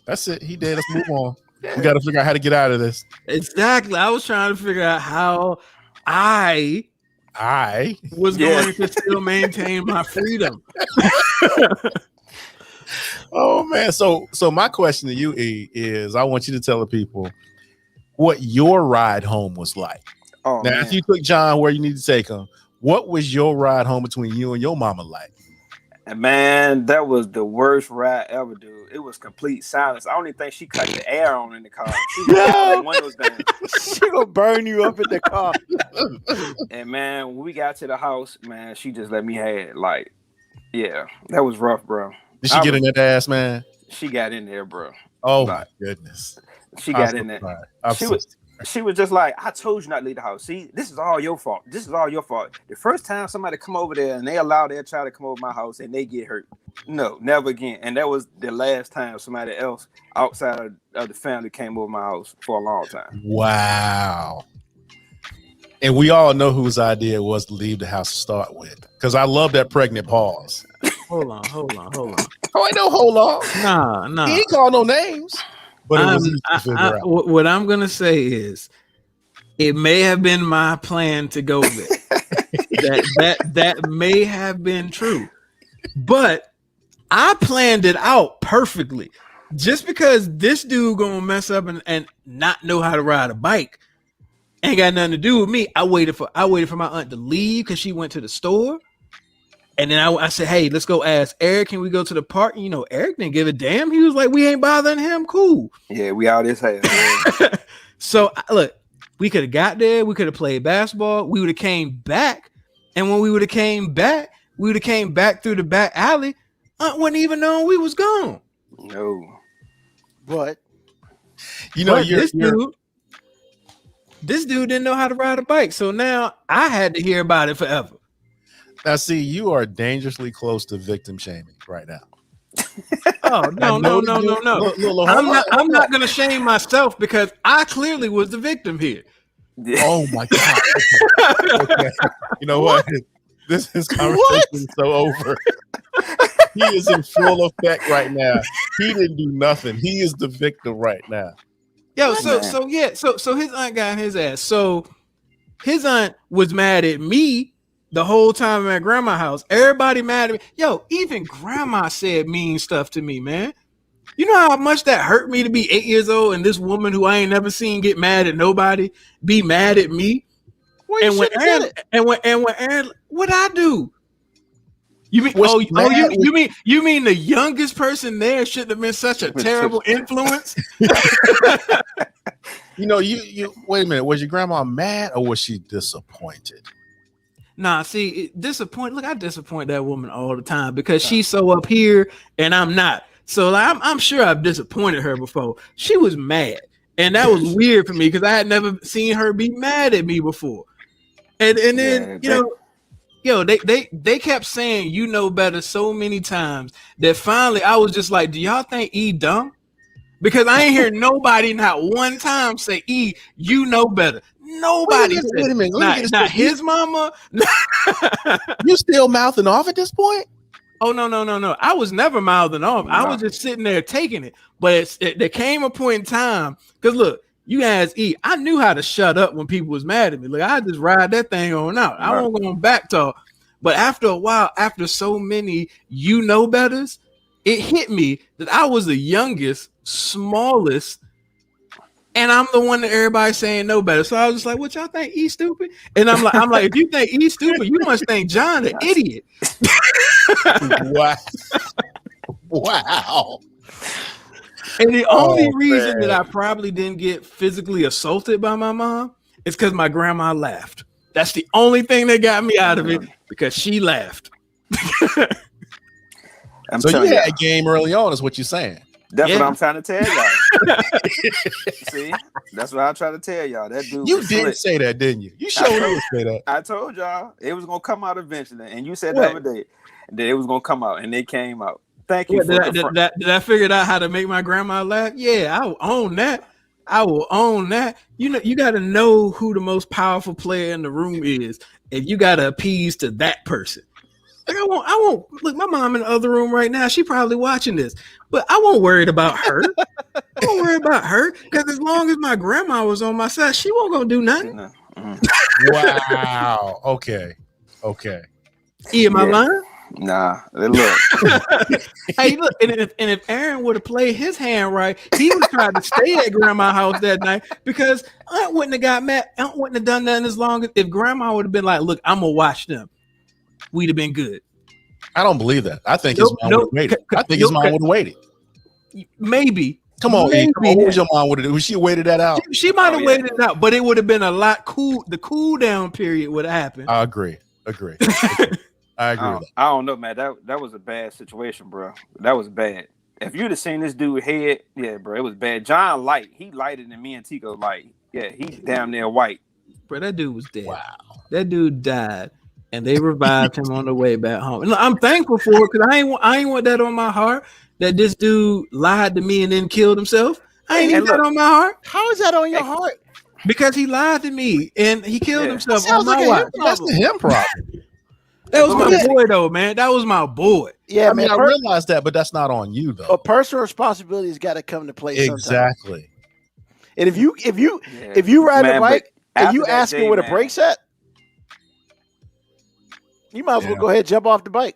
That's it. He did. Let's move on. We got to figure out how to get out of this. Exactly. I was trying to figure out how I was going to still maintain my freedom. Oh man. So my question to you, E, is I want you to tell the people what your ride home was like. Oh, Now, man. if you took John where you need to take him, what was your ride home between you and your mama like? And man, that was the worst ride ever, dude. It was complete silence. I don't even think she cut the air on in the car. She was all the windows down. She gonna burn you up in the car. And man, when we got to the house, man, she just let me have it. Like, yeah, that was rough, bro. Did she get in that ass, man? She got in there, bro. Oh Like, my goodness. she got in there. She was just like, I told you not to leave the house. See, this is all your fault. This is all your fault. The first time somebody come over there and they allow their child to come over my house and they get hurt. No, never again. And that was the last time somebody else outside of the family came over my house for a long time. Wow. And we all know whose idea it was to leave the house to start with. Because I love that pregnant pause. Hold on. Oh, I know, hold on. Nah. He ain't call no names. But it was easy to figure out. What I'm gonna say is, it may have been my plan to go there. that may have been true, but I planned it out perfectly. Just because this dude gonna mess up and not know how to ride a bike ain't got nothing to do with me. I waited for my aunt to leave because she went to the store. And then I said, hey, let's go ask Eric, can we go to the park? You know, Eric didn't give a damn. He was like, we ain't bothering him. Cool. Yeah, we out his head. So, look, we could have got there. We could have played basketball. We would have came back. And when we would have came back, through the back alley. Aunt wouldn't even know we was gone. No. But, you know, this dude didn't know how to ride a bike. So now I had to hear about it forever. Now, see, you are dangerously close to victim shaming right now. Oh, no. I'm not going to shame myself because I clearly was the victim here. Oh, my God. Okay. You know what? This conversation is so over. He is in full effect right now. He didn't do nothing. He is the victim right now. Yo, so his aunt got his ass. So his aunt was mad at me the whole time at grandma's house. Everybody mad at me. Yo, even grandma said mean stuff to me, man. You know how much that hurt me to be 8 years old and this woman who I ain't never seen get mad at nobody be mad at me? well, when Aaron, what I do? You mean you mean the youngest person there shouldn't have been such a terrible influence? You know, you wait a minute. Was your grandma mad or was she disappointed? Nah, see, disappoint. Look, I disappoint that woman all the time because she's so up here and I'm not. So like, I'm sure I've disappointed her before. She was mad, and that was weird for me because I had never seen her be mad at me before. And then they kept saying you know better so many times that finally I was just like, do y'all think E dumb? Because I ain't hear nobody not one time say E you know better. Nobody. Wait a minute. Not his mama. You still mouthing off at this point? Oh no! I was never mouthing off. No. I was just sitting there taking it. But there came a point in time because look, you asked E. I knew how to shut up when people was mad at me. Like I just ride that thing on out. I won't go on back talk. But after a while, after so many you know betters, it hit me that I was the youngest, smallest. And I'm the one that everybody's saying no better. So I was just like, what y'all think E stupid? And I'm like, if you think E stupid, you must think John an idiot. Wow. And the only reason that I probably didn't get physically assaulted by my mom is because my grandma laughed. That's the only thing that got me out of it because she laughed. So you had a game early on, is what you're saying. That's what I'm trying to tell y'all. See, that's what I'm trying to tell y'all. That dude. You did say that, didn't you? You sure did say that. I told y'all it was gonna come out eventually, and you said the other day that it was gonna come out, and it came out. Thank you. Did I figure out how to make my grandma laugh? Yeah, I will own that. I will own that. You know, you got to know who the most powerful player in the room is, and you got to appease to that person. Like I won't look. My mom in the other room right now. She probably watching this, but I won't worry about her. I won't worry about her because as long as my grandma was on my side, she won't gonna do nothing. Wow. Okay. Am I lying? Nah. Look. Hey, look. And if Aaron would have played his hand right, he was trying to stay at grandma's house that night because Aunt wouldn't have got mad. Aunt wouldn't have done nothing as long as if grandma would have been like, "Look, I'm gonna watch them." We'd have been good. I don't believe that. I think his mom would have waited. I think his mom would have waited. Maybe. Come on, E. What was your mom would have done? She waited that out. She might have waited it out, but it would have been a lot cool. The cool down period would have happened. I agree. I agree with that. I don't know, man. That was a bad situation, bro. That was bad. If you'd have seen this dude head, yeah, bro, it was bad. John Light, he lighter than me and Tico Light. Yeah, he's damn near white. Bro, that dude was dead. Wow. That dude died, and they revived him on the way back home. And I'm thankful for it because I ain't want that on my heart. That this dude lied to me and then killed himself. I ain't want that on my heart. How is that on your heart? Because he lied to me and he killed himself on Sounds my like a watch. him That's problem. the him problem. That was my boy, though, man. That was my boy. Yeah, I mean, man. I realize that, but that's not on you, A though. personal responsibility has got to come to play sometime. Exactly. And if you Yeah. ride Man, a bike but and you after that asking day, where the man, brakes at, you might as well Yeah. go ahead and jump off the bike.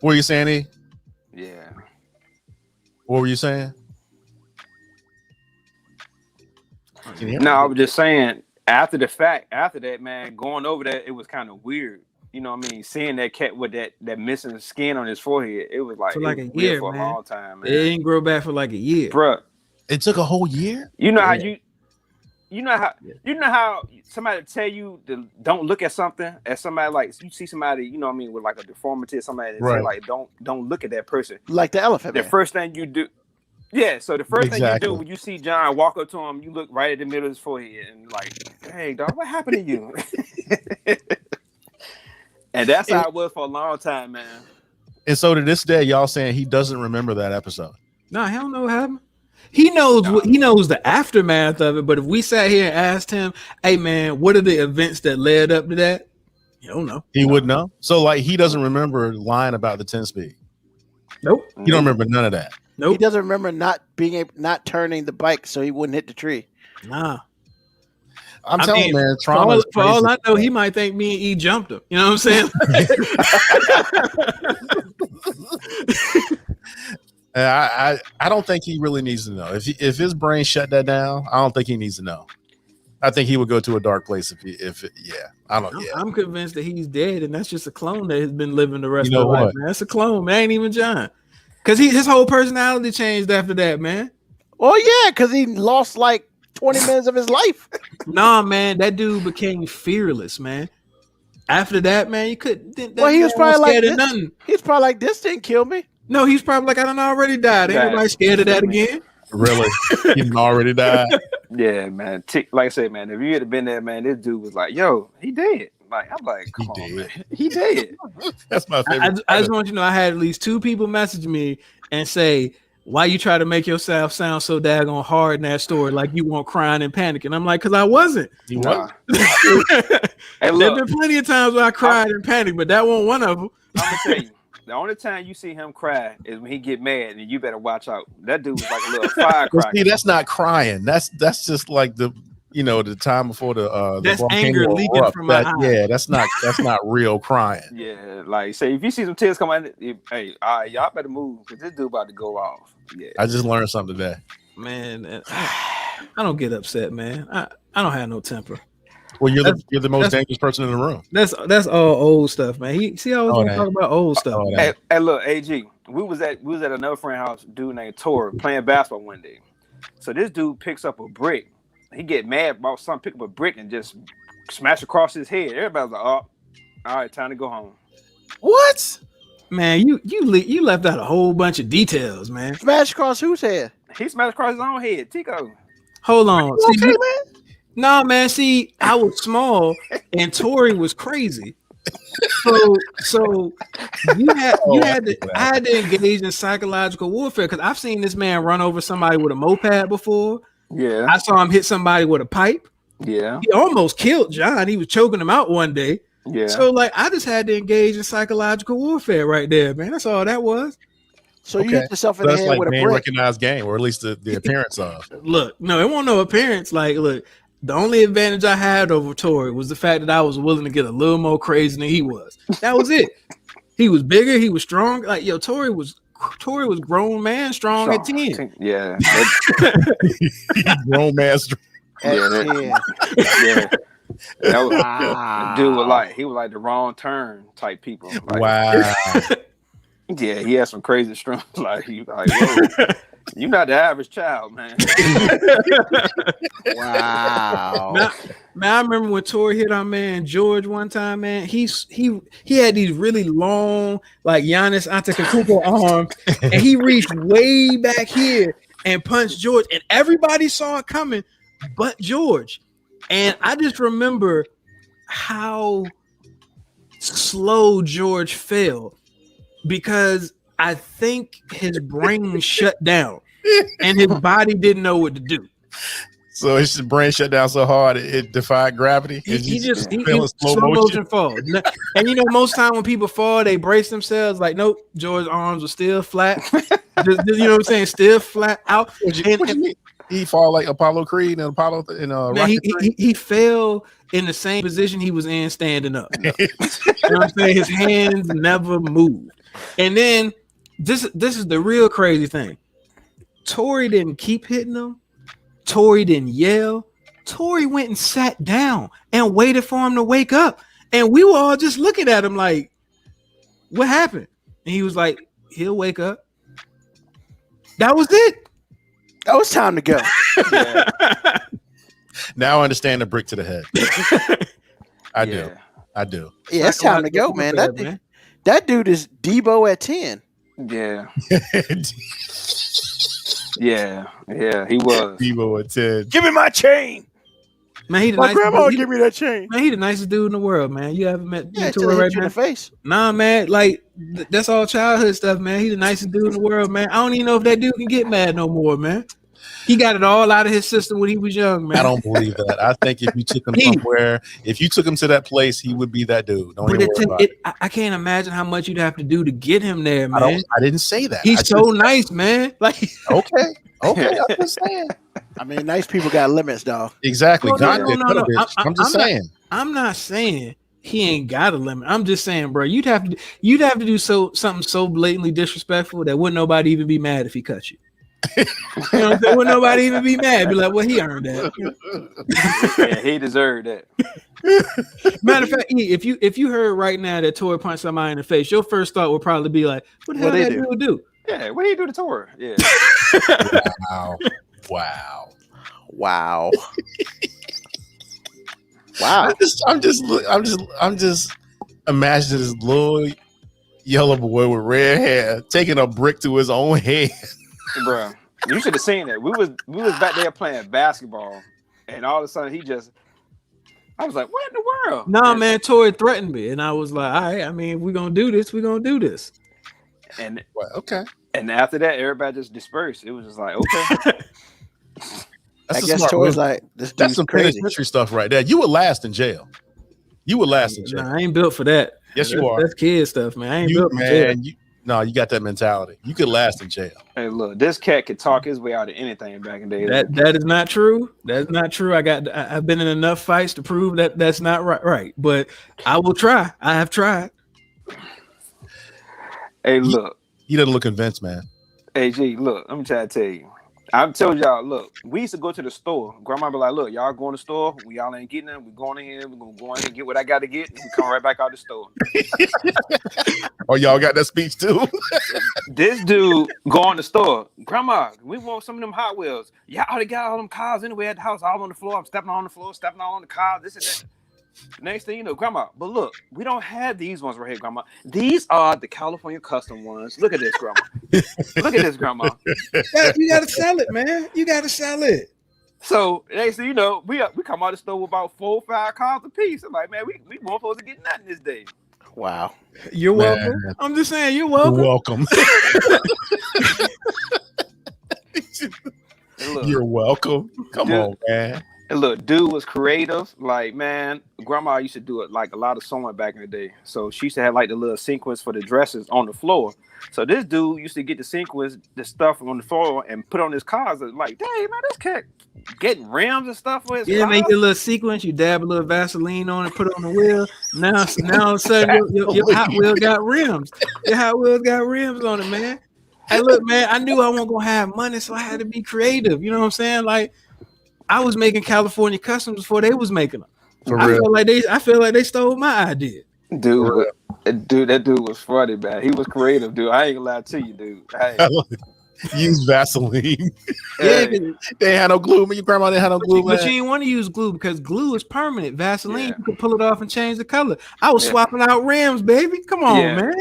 What were you saying, E? Yeah. What were you saying? Can you hear No, I me? was just saying. After that, man, going over that, it was kind of weird. You know what I mean? Seeing that cat with that missing skin on his forehead, it was like, For like it was a weird year, for man. a long time, It man. didn't grow back for like a year. Bruh, It took a whole year. you know Yeah. you know how somebody tell you to don't look at something as somebody like you see somebody, you know what I mean, with like a deformity or somebody that say Right. like don't look at that person. Like the elephant The man. first thing you do, yeah. So the first thing you Exactly. do when you see John walk up to him, you look right at the middle of his forehead and like, hey, dog, what happened to you? And that's how it was for a long time, man. And so to this day, y'all saying he doesn't remember that episode. No, I don't know what happened. He knows he knows the aftermath of it. But if we sat here and asked him, "Hey, man, what are the events that led up to that?" You don't know. He would know. So like he doesn't remember lying about the 10 speed. Nope. He don't remember none of that. He Nope. doesn't remember not turning the bike so he wouldn't hit the tree. Nah. I'm I telling mean, you, man, For trauma. all, is for all crazy. I know, he might think me and E jumped him. You know what I'm saying? I don't think he really needs to know. If his brain shut that down, I don't think he needs to know. I think he would go to a dark place I'm convinced that he's dead, and that's just a clone that has been living the rest You know of his life, what? man. That's a clone, man. Ain't even John. Because his whole personality changed after that, man. Oh yeah, because he lost like 20 minutes of his life. Nah, man, that dude became fearless, man. After that, man, you couldn't. Well, he was probably like scared of this. nothing. He's probably like, this didn't kill me. No, he's probably like, I done already died. Ain't Died. nobody scared of that again. Really, he already died. Yeah, man. Like I said, man, if you had been there, man, this dude was like, yo, he dead. Like, I'm like, come on, man. He dead. That's my favorite. I just want you to know I had at least 2 people message me and say, why you try to make yourself sound so daggone hard in that story, like you weren't crying and panicking. I'm like, because I wasn't. He Nah. was. Hey, There's look, been plenty of times where I cried and panicked, but that wasn't one of them. I'm gonna tell you, the only time you see him cry is when he get mad, and you better watch out. That dude was like a little Well, firecracker. see, that's not crying. That's just like the time before the That's volcano anger leaking erupt. from my eye. Yeah, that's not real crying. Yeah, like say if you see some tears come out, hey, all right, y'all better move because this dude about to go off. Yeah, I just learned something today. Man, I don't get upset, man. I don't have no temper. Well, you're the most dangerous person in the room. That's all old stuff, man. He always Oh, gonna talk about old stuff. Oh, hey, look, AG, we was at another friend house, dude named Tor, playing basketball one day. So this dude picks up a brick. He get mad about something, pick up a brick and just smash across his head. Everybody's like, oh, all right, time to go home. What? Man, you left out a whole bunch of details, man. Smash across whose head? He smashed across his own head. Tico. Hold on. You okay, man? No, man. See, I was small and Tori was crazy. So I had to engage in psychological warfare because I've seen this man run over somebody with a moped before. Yeah. I saw him hit somebody with a pipe. Yeah. He almost killed John. He was choking him out one day. Yeah. So like I just had to engage in psychological warfare right there, man. That's all that was. So you hit yourself in So the that's head like with a name brick. recognized game, or at least the appearance of. Look, no, it wasn't no appearance. Like, look, the only advantage I had over Tori was the fact that I was willing to get a little more crazy than he was. That was it. He was bigger. He was strong. Like, yo, Tori was grown man, strong at 10. Yeah. Grown man. At Yeah, 10. Yeah. That was, Wow. dude was like the wrong turn type people. Like, Wow. Yeah, he had some crazy strings. Like he like, whoa. You're not the average child, man. Wow. Man, I remember when Tori hit our man George one time, man. He had these really long, like Giannis Antetokounmpo arms, and he reached way back here and punched George, and everybody saw it coming, but George. And I just remember how slow George fell because I think his brain shut down and his body didn't know what to do. So his brain shut down so hard it defied gravity. He fell in slow motion fall. And you know, most time when people fall, they brace themselves. Like, nope, George's arms were still flat. Just, you know what I'm saying? Still flat out. What you mean? He fall like Apollo Creed and Apollo in man, he fell in the same position he was in standing up. You know what I'm saying? His hands never moved. And then this is the real crazy thing. Tori didn't keep hitting him. Tori didn't yell. Tori went and sat down and waited for him to wake up. And we were all just looking at him like, what happened? And he was like, he'll wake up. That was it. That was time to go. Yeah. Now I understand the brick to the head. I do. Yeah, it's time to go, man. That dude is Debo at 10. Yeah. Yeah, he was. Debo at 10. Give me my chain. Man, he the My nicest grandma dude. give me that chain. Man, he the nicest dude in the world, man. You haven't met Yeah, Tori till he right hit you in now? the face. Nah, man. Like that's all childhood stuff, man. He the nicest dude in the world, man. I don't even know if that dude can get mad no more, man. He got it all out of his system when he was young, man. I don't believe that. I think if you took him somewhere, if you took him to that place, he would be that dude. Don't even worry about it. I can't imagine how much you'd have to do to get him there, man. I didn't say that. He's so nice, man. Like okay, I'm just saying. I mean, nice people got limits, dog. Exactly. No. I'm just saying. I'm not saying he ain't got a limit. I'm just saying, bro, you'd have to do something so blatantly disrespectful that wouldn't nobody even be mad if he cut you. You know what I'm saying? Wouldn't nobody even be mad? Be like, well, he earned that. Yeah, he deserved that. Matter of fact, if you heard right now that Tori punched somebody in the face, your first thought would probably be like, what the hell did that dude do? Yeah, what did he do to Tori? Yeah. Wow. Wow. Wow. I'm just imagining this little yellow boy with red hair taking a brick to his own head. Bro, you should have seen that. We was back there playing basketball, and all of a sudden I was like, what in the world? No, man, Tori threatened me, and I was like, all right, I mean, if we're gonna do this, we're gonna do this. And Well, okay. and after that, everybody just dispersed. It was just like, okay. I guess Tori's like, this That's dude's some crazy. penitentiary stuff right there. You would last in jail. You would last in jail. Nah, I ain't built for that. Yes, you are. That's kid stuff, man. I ain't You built for jail. man, you got that mentality. You could last in jail. Hey, look, this cat could talk his way out of anything back in the day. That is not true. That's not true. I've been in enough fights to prove that that's not right. But I will try. I have tried. Hey, look. He doesn't look convinced, man. Hey, G, look, let me try to tell you. I've told y'all, look, we used to go to the store. Grandma be like, look, y'all going to the store. Y'all ain't getting them. We're going in here. We're going to go in and get what I got to get. And we come right back out the store. Oh, y'all got that speech too? This dude go in the store. Grandma, we want some of them Hot Wheels. Y'all already got all them cars anyway at the house, all on the floor. I'm stepping on the floor, stepping all on the car, this and that. Next thing you know, Grandma, but look, we don't have these ones right here, Grandma. These are the California custom ones. Look at this, Grandma. Look at this, Grandma. You gotta sell it, man. You gotta sell it. So next thing you know, we come out of the store with about 4 or 5 cars a piece. I'm like, man, we weren't supposed to get nothing this day. Wow. You're Man. welcome. I'm just saying, you're welcome. You're welcome. And look, You're welcome. Come Dude. on, man. And look, dude was creative. Like, man, Grandma used to do it like a lot of sewing back in the day. So she used to have like the little sequence for the dresses on the floor. So this dude used to get the sequence, the stuff on the floor, and put on his cars. Like, dang, man, this cat getting rims and stuff for his Yeah, cars. make a little sequence. You dab a little Vaseline on it, put it on the wheel. Now all of a sudden, your Hot Wheel got rims. Your Hot Wheels got rims on it, man. Hey, look, man, I knew I wasn't gonna have money, so I had to be creative. You know what I'm saying? Like, I was making California customs before they was making them. For I real. feel like they stole my idea. Dude, that dude was funny, man. He was creative, dude. I ain't gonna lie to you, dude. Hey, Use Vaseline. Yeah, Hey, They ain't had no glue. Man, your grandma didn't have no glue, but you man. didn't want to use glue because glue is permanent. Vaseline, Yeah. you could pull it off and change the color. I was Yeah. swapping out rims, baby. Come on, Yeah. man.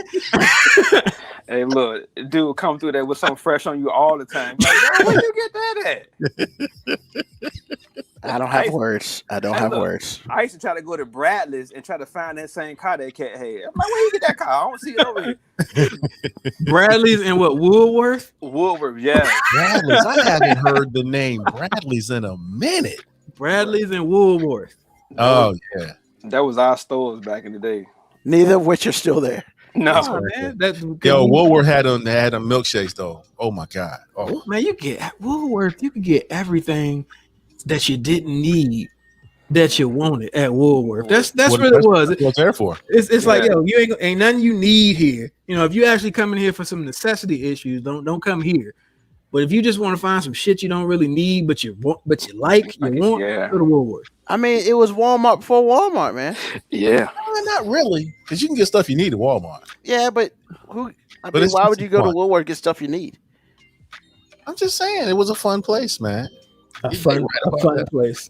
hey, look, dude, come through there with something fresh on you all the time. Like, yo, where you get that at? I don't have Hey, words. I don't hey, have look. words. I used to try to go to Bradley's and try to find that same car that cat had. I'm like, where you get that car? I don't see it over here. Bradley's and what, Woolworth? Woolworth, yeah. Bradley's. I haven't heard the name Bradley's in a minute. Bradley's and Woolworth. Oh yeah. That was our stores back in the day. Neither of which are still there. No, Oh, man. That's Yo, Woolworth had them milkshakes though. Oh my god. Oh, man, you get at Woolworth, you can get everything that you didn't need that you wanted at Woolworth. That's what it was. That's what it's there for. It's like, Yeah. yo, you ain't nothing you need here. You know, if you actually come in here for some necessity issues, don't come here. But if you just want to find some shit you don't really need, but you want, Yeah. go to Woolworth. I mean, it was Walmart before Walmart, man. yeah. Not really, because you can get stuff you need at Walmart. Yeah, but who? I But mean, it's why just would you go to fun. Woolworth and get stuff you need? I'm just saying, it was a fun place, man. A You fun, right about a fun that. place.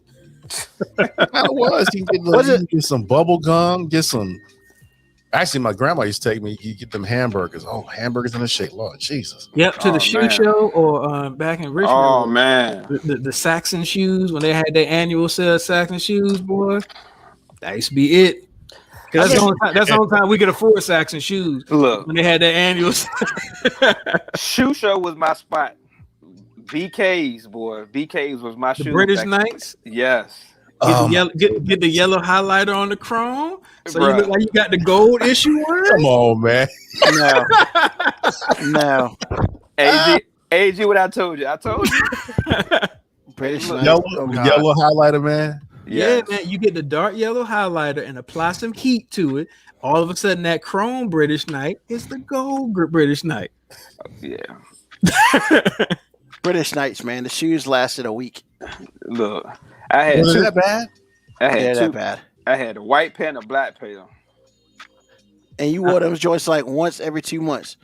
It was. You can Was it- get some bubble gum, get some. Actually, my grandma used to take me. You get them hamburgers. Oh, hamburgers in a shake, Lord Jesus. Yep, to Oh, the shoe man. show or back in Richmond. Oh man. the Saxon shoes when they had their annual sale of Saxon shoes, boy. That used to be it. 'Cause that's the only time we could afford Saxon shoes Look, when they had their annual. shoe show was my spot. BK's, boy. BK's was my The shoe. British back- Knights. Yes. Get the yellow highlighter on the chrome, so you Bruh. look like you got the gold issue one. Come on, man. No, no. AG, what I told you? I told you. British Look, Knights. Yellow, Oh, God. yellow highlighter, man. Yeah, Yes. man, you get the dark yellow highlighter and apply some heat to it. All of a sudden, that chrome British Knight is the gold British Knight. Yeah. British Knights, man. The shoes lasted a week. Look, I had Was it two. that bad? I Yeah, had that two. bad. I had a white pair and a black pair. And you wore those joints like once every 2 months.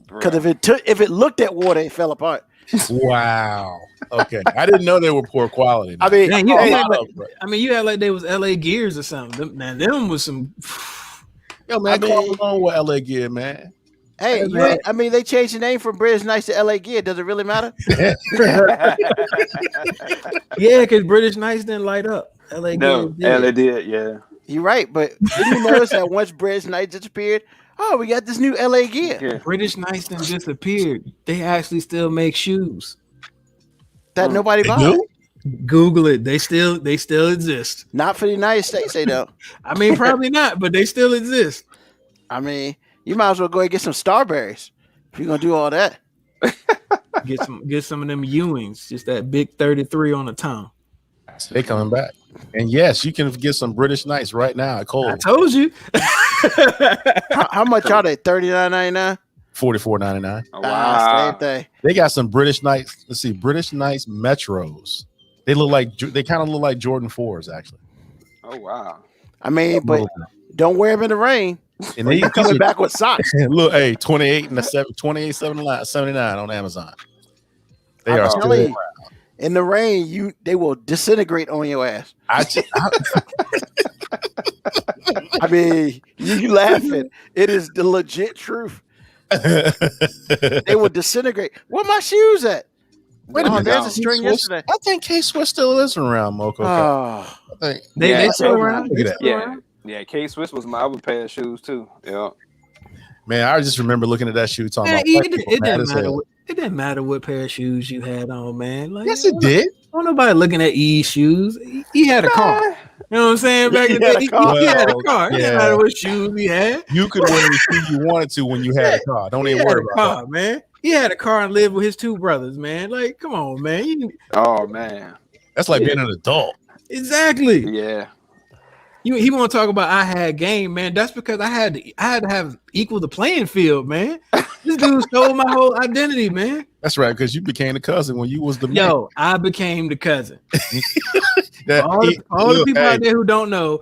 Because Bruh. if it looked at water, it fell apart. Wow. Okay. I didn't know they were poor quality. I mean, Man, you hey, act you had like they was LA Gears or something. Them was some. yo, man, I mean- call along with LA Gear, man. hey, man. I mean, they changed the name from British Knights to LA Gear. Does it really matter? Yeah, because British Knights didn't light up. LA no, Gears did. LA did. Yeah. You're right, but didn't you notice that once British Knights disappeared, oh, we got this new LA Gear Yeah. British Knights didn't disappeared. They actually still make shoes. that nobody They buys. do? Google it. They still exist. Not for the United States, they don't. I mean, probably not, but they still exist. I mean, you might as well go and get some Starberries if you're gonna do all that. Get some of them Ewings, just that big 33 on the tongue. They coming back. And yes, you can get some British Knights right now at I Kohl's. told you. How much are they? $39.99. $44.99. Oh, Ah, wow. same thing. They got some British Knights. Let's see, British Knights Metros. They kind of look like Jordan 4s, actually. Oh wow. I mean, but don't wear them in the rain. And Or they you coming back with socks. look, hey, 28.79 on Amazon. They I'm are telling still you, in the rain, they will disintegrate on your ass. I mean, you laughing. It is the legit truth. They will disintegrate. Where my shoes at? Wait a Oh, minute. there's a string yesterday. I think K-Swiss still is around, Moko. Oh, I think. They Yeah, still okay. around. Look at that. Yeah. Yeah. K Swiss was my other pair of shoes too. Yeah. Man, I just remember looking at that shoe talking Man, about it white didn't- people it mad didn't as matter. hell. It didn't matter what pair of shoes you had on, man. Like, Yes, it did. Don't nobody looking at E's shoes. He had a car. You know what I'm saying? Back in the He had day, a car. he had a car. It Yeah. didn't matter what shoes he had. You could wear the shoe you wanted to when you had a car. Don't He even had worry a about car, man. He had a car and lived with his two brothers, man. Like, come on, man. Oh man. that. That's like being an adult. Exactly. Yeah. He want to talk about I had game, man. That's because I had to have equal the playing field, man. This dude stole my whole identity, man. That's right, because you became the cousin when you was the man. Yo, I became the cousin. That- All the look, people hey, out there who don't know,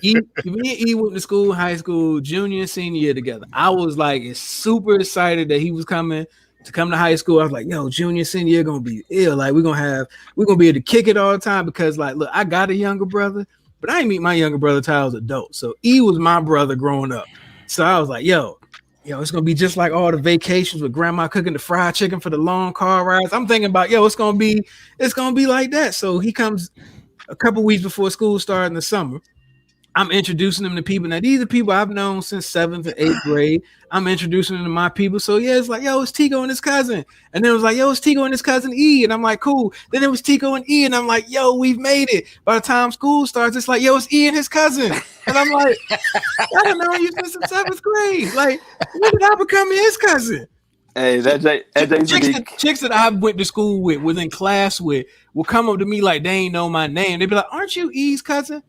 me and E went to school, high school, junior and senior year together. I was like super excited that he was coming to come to high school, I was like, yo, junior, senior year gonna be ill. Like we're gonna be able to kick it all the time because like, look, I got a younger brother, but I didn't meet my younger brother till I was adult. So E was my brother growing up. So I was like, yo, it's gonna be just like all the vacations with grandma cooking the fried chicken for the long car rides. I'm thinking about, it's gonna be like that. So he comes a couple weeks before school started in the summer. I'm introducing them to people. Now, these are people I've known since 7th and 8th grade. I'm introducing them to my people. So, it's like, it's Tico and his cousin. And then it was like, it's Tico and his cousin E. And I'm like, cool. Then it was Tico and E. And I'm like, we've made it. By the time school starts, it's like, it's E and his cousin. And I'm like, I don't know you since the 7th grade. Like, when did I become his cousin? Hey, chicks that I went to school with, was in class with, will come up to me like they ain't know my name. They'd be like, aren't you E's cousin?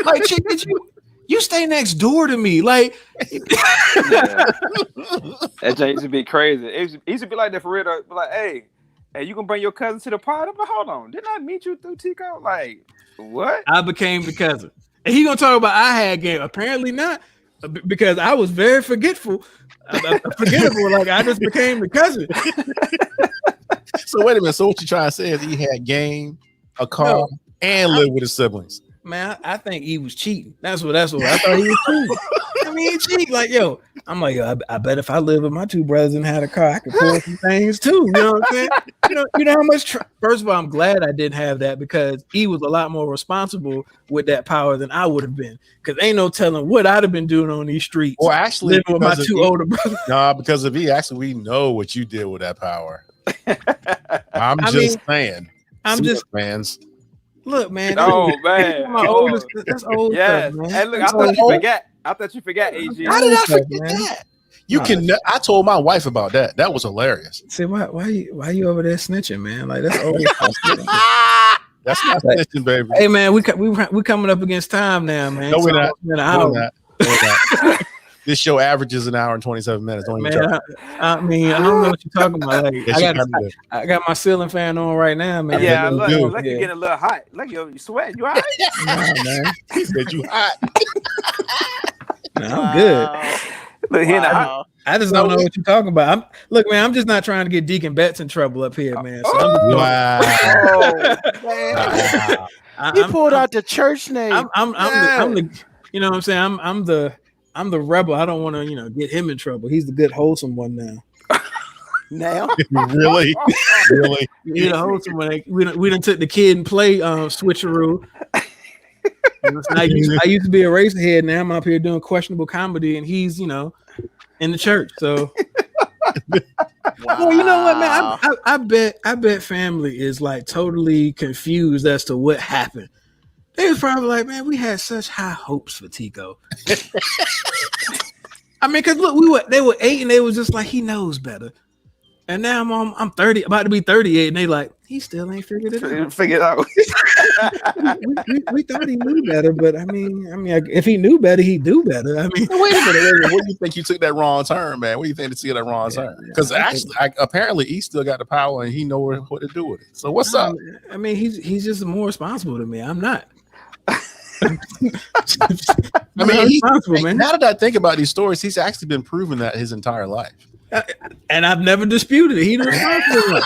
Like, chick, did you stay next door to me? Like, that used to be crazy. It used to be like that for real. Though. Like, hey, you gonna bring your cousin to the party? But hold on, didn't I meet you through Tico? Like, what? I became the cousin, and he gonna talk about I had game. Apparently not, because I was very forgetful. Forgettable. Like I just became the cousin. So wait a minute. So what you trying to say is he had game, a car, and lived with his siblings? Man, I think he was cheating. That's what I thought he was cheating. I mean, he cheated. Like, I'm like, I bet if I lived with my two brothers and had a car, I could pull some things too. You know what I'm saying? You know how much. First of all, I'm glad I didn't have that because he was a lot more responsible with that power than I would have been. Because ain't no telling what I'd have been doing on these streets. Or actually, living with my two older brothers. Nah, because of he actually, we know what you did with that power. I'm just saying. Fans. Look, man. Oh man, my oldest. That's old. Yes. Stuff, man. Hey, look, I thought you forgot. AG. How did I forget that? I told my wife about that. That was hilarious. See, why you over there snitching, man? Like that's old. That's not snitching, baby. Hey, man, we coming up against time now, man. No, we're not. No, we're not. This show averages an hour and 27 minutes. I mean, I don't know what you're talking about. Like, I got my ceiling fan on right now, man. Yeah, look, you're getting a little hot. Look, you sweat. You hot? Nah, man. He said you hot. Nah, I'm good. Look, I just don't know what you're talking about. I'm just not trying to get Deacon Betts in trouble up here, man. So He pulled out the church name. I'm the you know what I'm saying? I'm the rebel. I don't want to, get him in trouble. He's the good, wholesome one now. Now, really? He's the wholesome one. We done took the kid and play switcheroo. I used to be a racerhead. Now I'm up here doing questionable comedy, and he's, in the church. So, well, you know what, man? I bet family is like totally confused as to what happened. They was probably like, man, we had such high hopes for Tico. I mean, cause look, they were 8 and they was just like, he knows better. And now I'm 30, about to be 38, and they like, he still ain't figured it out. we thought he knew better, but I mean, if he knew better, he'd do better. I mean, wait a minute. What do you think you took that wrong turn, man? What do you think to see that wrong turn? Because actually, apparently, he still got the power and he know what to do with it. So what's up? I mean, he's just more responsible than me. I'm not. I mean, now that I think about these stories, he's actually been proving that his entire life. And I've never disputed it. He's the responsible one.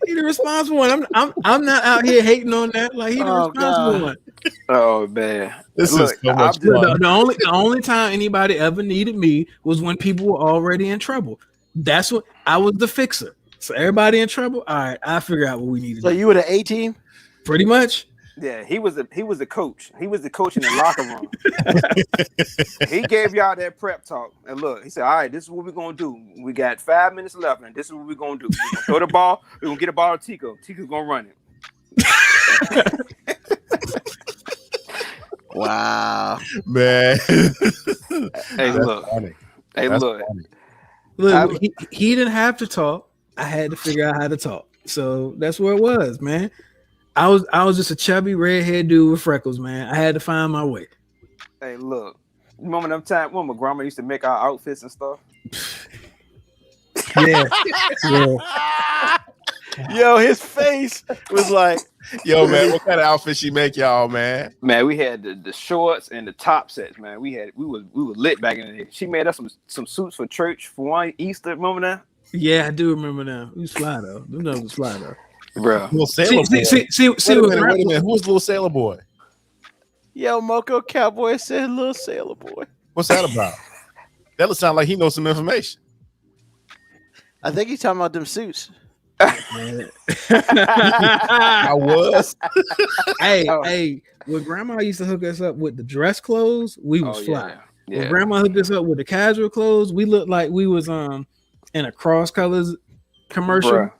He's the responsible one. I'm not out here hating on that. Like he's the responsible one. Oh man, this is so much fun. The only time anybody ever needed me was when people were already in trouble. That's what I was the fixer. So everybody in trouble. All right, I figure out what we need to do. So you were the A team, pretty much. Yeah, he was the coach. He was the coach in the locker room. He gave y'all that prep talk. And look, he said, all right, this is what we're going to do. We got 5 minutes left, and this is what we're going to do. We're going to throw the ball. We're going to get a ball to Tico. Tico's going to run it. Wow. Man. Hey, look. Funny. Hey, That's look. funny. Look, he didn't have to talk. I had to figure out how to talk. So that's where it was, man. I was just a chubby redhead dude with freckles, man. I had to find my way. Hey, look. Remember them time when my grandma used to make our outfits and stuff? Yeah. Yo, his face was like, Yo, man, what kind of outfit she make y'all, man? Man, we had the shorts and the top sets, man. We were lit back in the day. She made us some suits for church for one Easter. Remember that? Yeah, I do remember now. He was fly though. Them numbers was fly though. Bro. Little Sailor Boy. See Wait a minute. Who was Little Sailor Boy? Yo, Moco Cowboy said little sailor boy. What's that about? That would sound like he knows some information. I think he's talking about them suits. I was. Hey, when grandma used to hook us up with the dress clothes, we was fly. Yeah. When grandma hooked us up with the casual clothes, we looked like we was in a cross colors commercial. Bruh.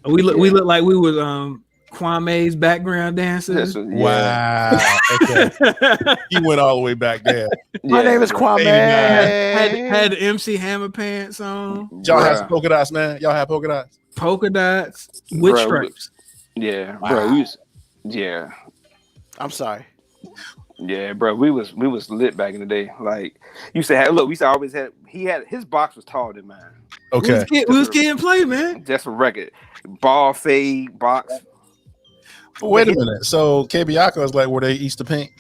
We looked like we was Kwame's background dancers. Wow. Okay. He went all the way back there. My name is Kwame. had the MC Hammer pants on. Y'all have polka dots, man. Y'all have polka dots. Polka dots with Bruh, stripes. Yeah, Wow. bro. Yeah. I'm sorry. Yeah, bro. We was lit back in the day. Like you used to have. Look, we used to always have. He had his box was taller than mine. Okay. We was kid and play, man. Just for record, ball fade box. But wait a minute. So Kebiaka is like where they Easter pink?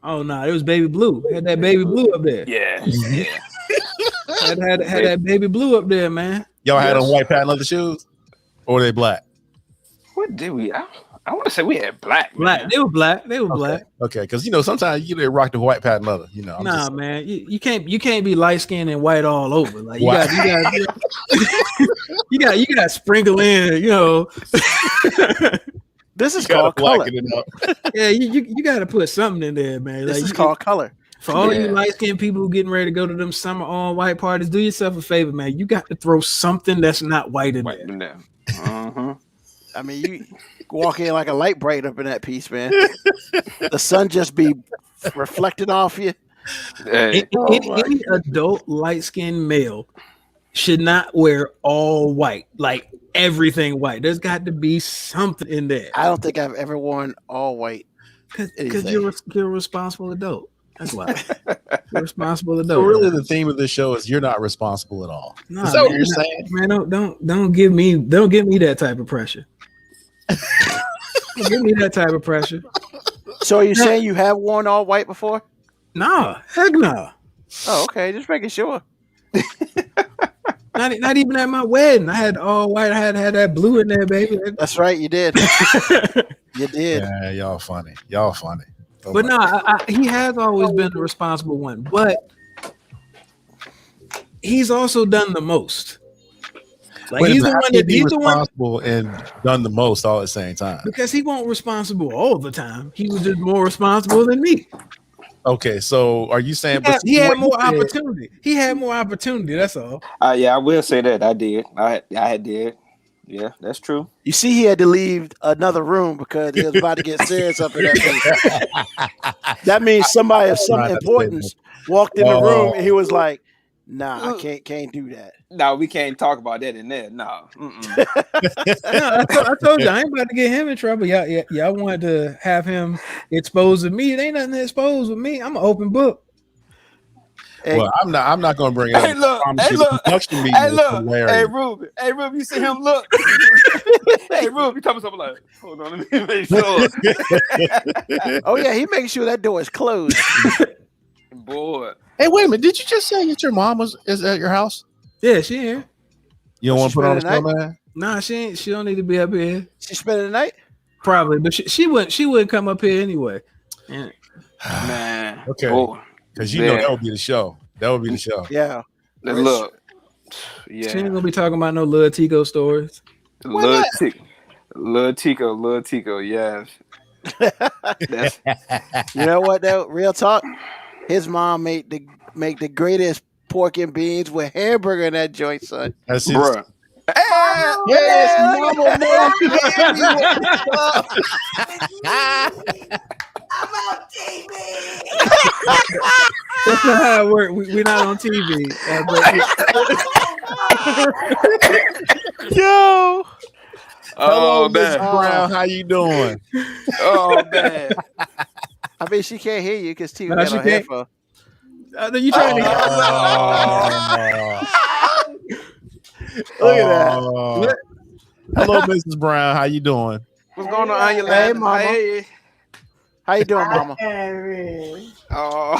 Oh no, it was baby blue. Had that baby blue up there. Yeah, Mm-hmm. yeah. Had that baby blue up there, man. Y'all had Yes. on white patent leather shoes? Or were they black? What did we? I want to say we had black. Black. Man. They were black. They were black. Okay, because sometimes you rock the white patent leather. I'm Nah, just- man, you can't be light skinned and white all over. Like you Wow. got you got to sprinkle in. This is you gotta called color. blacken it up. Yeah, you got to put something in there, man. This Like, is called color. for all you Yeah. light skinned people who getting ready to go to them summer all white parties, do yourself a favor, man. You got to throw something that's not white in White there. in there. Uh-huh. I mean, you walk in like a light bright up in that piece, man. The sun just be reflecting off you. Hey, Any adult light skinned male should not wear all white, like everything white. There's got to be something in there. I don't think I've ever worn all white. Because anything. you're a responsible adult. That's why. You're a responsible adult. So really the theme of this show is you're not responsible at all. Nah, Is that what man, you're saying? Man, don't give me that type of pressure. Don't give me that type of pressure. So are you saying you have worn all white before? Nah, heck no. Oh, okay. Just making sure. Not even at my wedding. I had all white. I had that blue in there, baby. That's right. You did. You did. Yeah, y'all funny. Y'all funny. Oh But my- no, he has always been the responsible one. But he's also done the most. Like Wait a he's the minute, how one can you that be he's the one responsible and done the most all at the same time. because he wasn't responsible all the time. He was just more responsible than me. Okay, so are you saying He had what more you said- opportunity. He had more opportunity. That's all. yeah, I will say that I did. I did. Yeah, that's true. You see, he had to leave another room because he was about to get serious up in that place. That means somebody of some Right, that's importance walked in the Oh. room and he was like, "Nah, I can't do that." No, we can't talk about that in there. No. Mm-mm. No, I told you I ain't about to get him in trouble. Y'all wanted to have him exposed to me. It ain't nothing to expose with me. I'm an open book. Hey, Well, I'm not going to bring it up. Hey, look. I promise Hey, you, the look. production meeting Hey, was look. hilarious. Hey, Ruben. Hey, Ruben, you see him look? Hey, Ruben, you talking something like, hold on, let me make sure. oh yeah, he making sure that door is closed. Boy. Hey, wait a minute. Did you just say that your mom is at your house? Yeah, she here. You don't want She to put on a spending the snowman? Nah, she ain't. She don't need to be up here. She spending the night. Probably, but she wouldn't. She wouldn't come up here anyway. Yeah. Man. Okay. Boy. Because you know Yeah. that would be the show. That would be the show. Yeah. Look. She ain't Yeah. gonna be talking about no little Tico stories. Lil Tico, yes. That's, You know what though? Real talk. His mom make the greatest pork and beans with hamburger in that joint, son. That's his. bruh. Yes, mama, That's not how it works. We're not on TV. Yo. Oh, Miss man. Brown, how you doing? Oh, man. I mean, she can't hear you because T No, got she her can't. headphone. You trying to? Look at that. Oh. Hello, Mrs. Brown. How you doing? What's going on, Hey, Yolanda? mama. Hey. How you doing, Mama? Hey, Oh,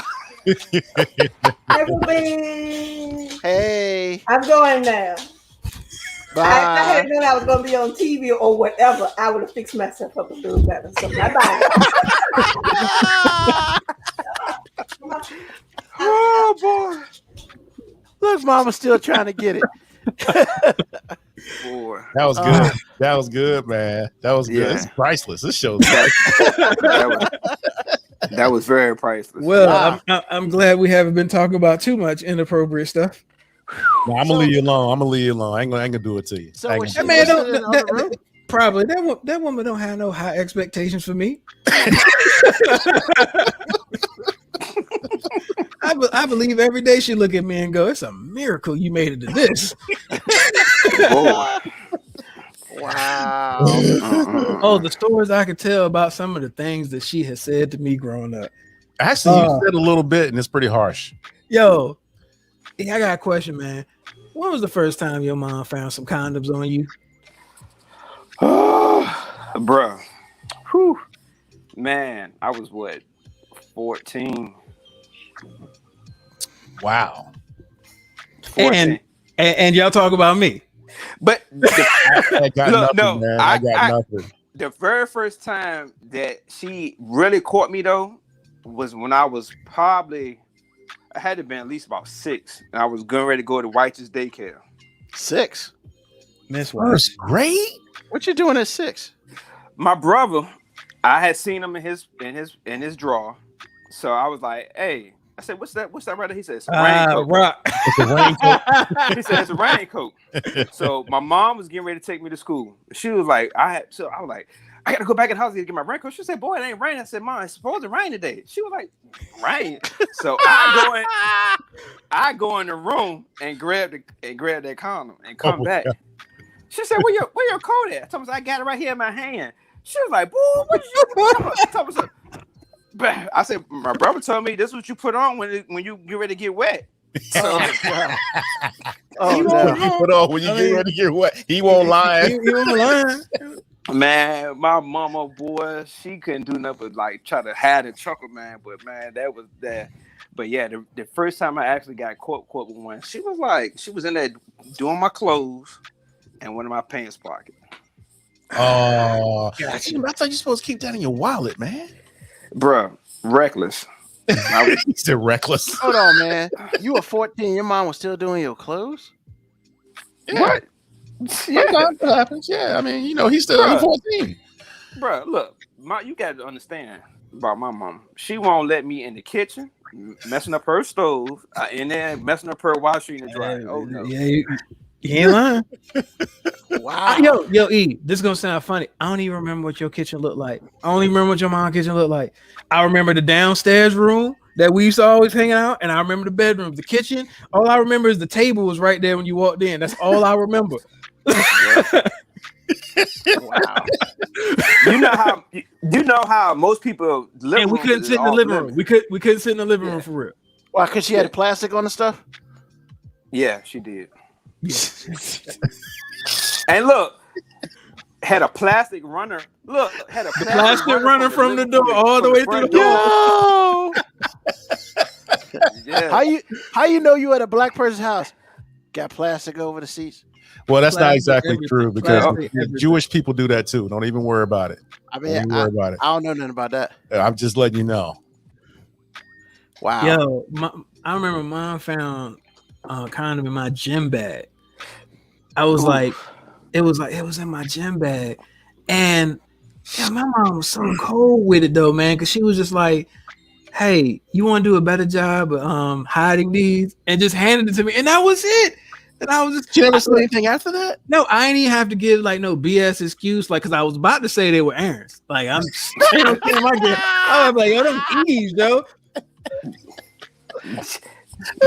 everybody. Hey, I'm going now. I bye. had known I was going to be on TV or whatever, I would have fixed myself up a little better. So bye-bye. oh boy. Look, Mama's still trying to get it. Boy. That was good. That was good, man. That was good. Yeah. It's priceless. This show's That was very priceless. Well, Wow. I'm glad we haven't been talking about too much inappropriate stuff. No, I'm gonna leave you alone. I'm gonna leave you alone. I ain't gonna do it to you. So I ain't was gonna she do it. Man, listening in the other room? Probably that woman don't have no high expectations for me. I believe every day she look at me and go, "It's a miracle you made it to this." Boy. Wow. Oh, the stories I could tell about some of the things that she has said to me growing up. Actually, you said a little bit, and it's pretty harsh. Yo, I got a question, man. When was the first time your mom found some condoms on you? Bruh. Whew. Man, I was what? 14. Wow. 14. And y'all talk about me. But I got Look, nothing, no, man. I got nothing. the very first time that she really caught me though was when I was probably, I had to been at least about 6, and I was getting ready to go to White's daycare. 6. Miss First grade? What you doing at 6? My brother, I had seen him in his drawer, so I was like, "Hey," I said, "What's that? What's that right there?" He said, "It's a raincoat." Rock. It's a raincoat. He said, "It's a raincoat." So my mom was getting ready to take me to school. She was like, I was like, "I got to go back in the house to get my raincoat." She said, "Boy, it ain't raining." I said, "Mom, it's supposed to rain today." She was like, "Rain?" So I go in the room and grab that condom and come back. God. She said, where your coat at?" I told her, "I got it right here in my hand." She was like, "Boy, what did you do?" But I said, "My brother told me this is what you put on when you get ready to get wet." So wow. He won't put on when you get ready to get wet. He won't lie. You won't lie. man, my mama, boy, she couldn't do nothing but like try to hide and chuckle, man. But man, that was that. But yeah, the first time I actually got caught with one, she was in there doing my clothes and one of my pants pocket. Oh, Gotcha. I thought you're supposed to keep that in your wallet, man. Bruh, reckless. He said reckless. Hold on, man. You were 14. Your mom was still doing your clothes? Yeah. What? Yeah, Sometimes it happens. Yeah, I mean, he's still Bruh. 14. bruh, look, you got to understand about my mom. She won't let me in the kitchen, messing up her stove, and then messing up her washer and dryer. Oh no. Yeah, you ain't lying. Wow. Yo, E, this is gonna sound funny. I don't even remember what your kitchen looked like. I don't even remember what your mom's kitchen looked like. I remember the downstairs room that we used to always hang out, and I remember the bedroom, the kitchen. All I remember is the table was right there when you walked in. That's all I remember. Wow. You know how most people live. And we couldn't sit in the living room. We couldn't sit in the living room for real. Why? Because she had plastic on the stuff? Yeah, she did. And look, had a plastic runner. Look, had a Plastic runner from the door all the way through the Yo! Yeah. How you know you at a black person's house? Got plastic over the seats? Well, that's not Plastic exactly everything. true because Plastic everything. Jewish people do that too. Don't even worry about it. I Don't mean, even worry about it. I don't know nothing about that. I'm just letting you know. Wow. Yo, I remember mom found a condom in my gym bag. I was like, it was in my gym bag, and yeah, my mom was so cold with it though, man, because she was just like, "Hey, you want to do a better job of hiding these?" and just handed it to me, and that was it. And I was just, Did you ever say anything after that? no, I ain't even have to give like no BS excuse, like, because I was about to say they were errands. Like I was like, yo, them E's, yo.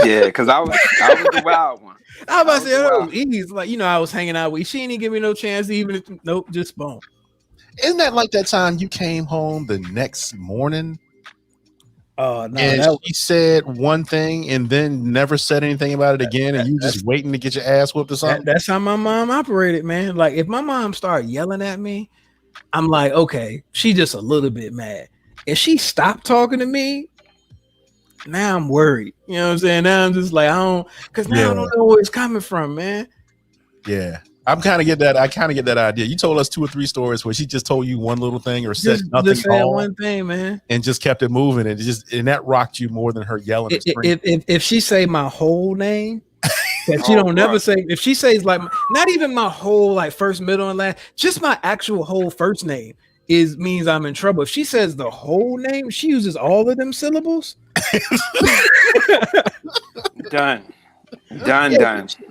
Yeah, because I was the wild one. I was about to say, Wow. oh, E's, like, I was hanging out with. She didn't give me no chance to even. Nope, just boom. Isn't that like that time you came home the next morning Oh no, and she said one thing and then never said anything about it again, and you just waiting to get your ass whooped or something? that's how my mom operated, man. Like if my mom started yelling at me, I'm like, okay, she just a little bit mad. If she stopped talking to me, now I'm worried. You know what I'm saying? Now I'm just like, I don't know where it's coming from, man. Yeah. I kind of get that idea. You told us 2 or 3 stories where she just told you one little thing or said nothing just said one thing, man, and just kept it moving, and that rocked you more than her yelling. If she say my whole name, if she don't never say, if she says like not even my whole like first, middle, and last, just my actual whole first name means I'm in trouble. If she says the whole name, she uses all of them syllables. Done.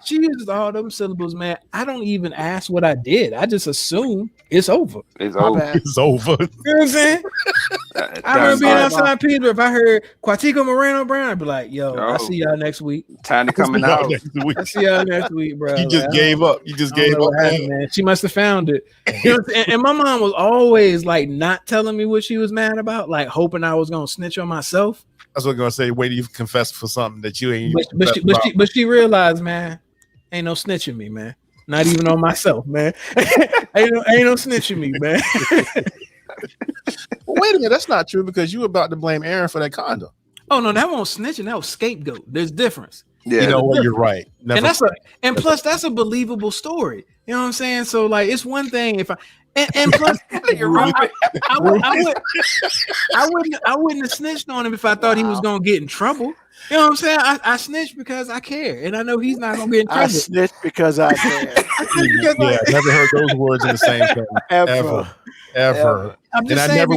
She uses all them syllables, man. I don't even ask what I did. I just assume it's over. It's over. You know what I'm saying? I remember being outside Peter. If I heard Quatico Moreno Brown, I'd be like, yo, I'll see y'all next week. Time to come out. I'll see y'all next week, bro. You just gave up. You just gave up, man. She must have found it. You know, and my mom was always like not telling me what she was mad about, like hoping I was gonna snitch on myself. That's what I'm gonna say. Wait till you confess for something that you ain't. But she realized, man, ain't no snitching me, man. Not even on myself, man. ain't no snitching me, man. Wait a minute, that's not true because you were about to blame Aaron for that condom. Oh no, that wasn't snitching. That was scapegoat. There's difference. Yeah, you know what? You're right. Plus that's a believable story. You know what I'm saying? So like, it's one thing if I. And plus, you're right. I wouldn't have snitched on him if I thought he was gonna get in trouble. You know what I'm saying? I snitched because I care, and I know he's not gonna get in trouble. I snitched because I care. Never heard those words in the same sentence ever. And I never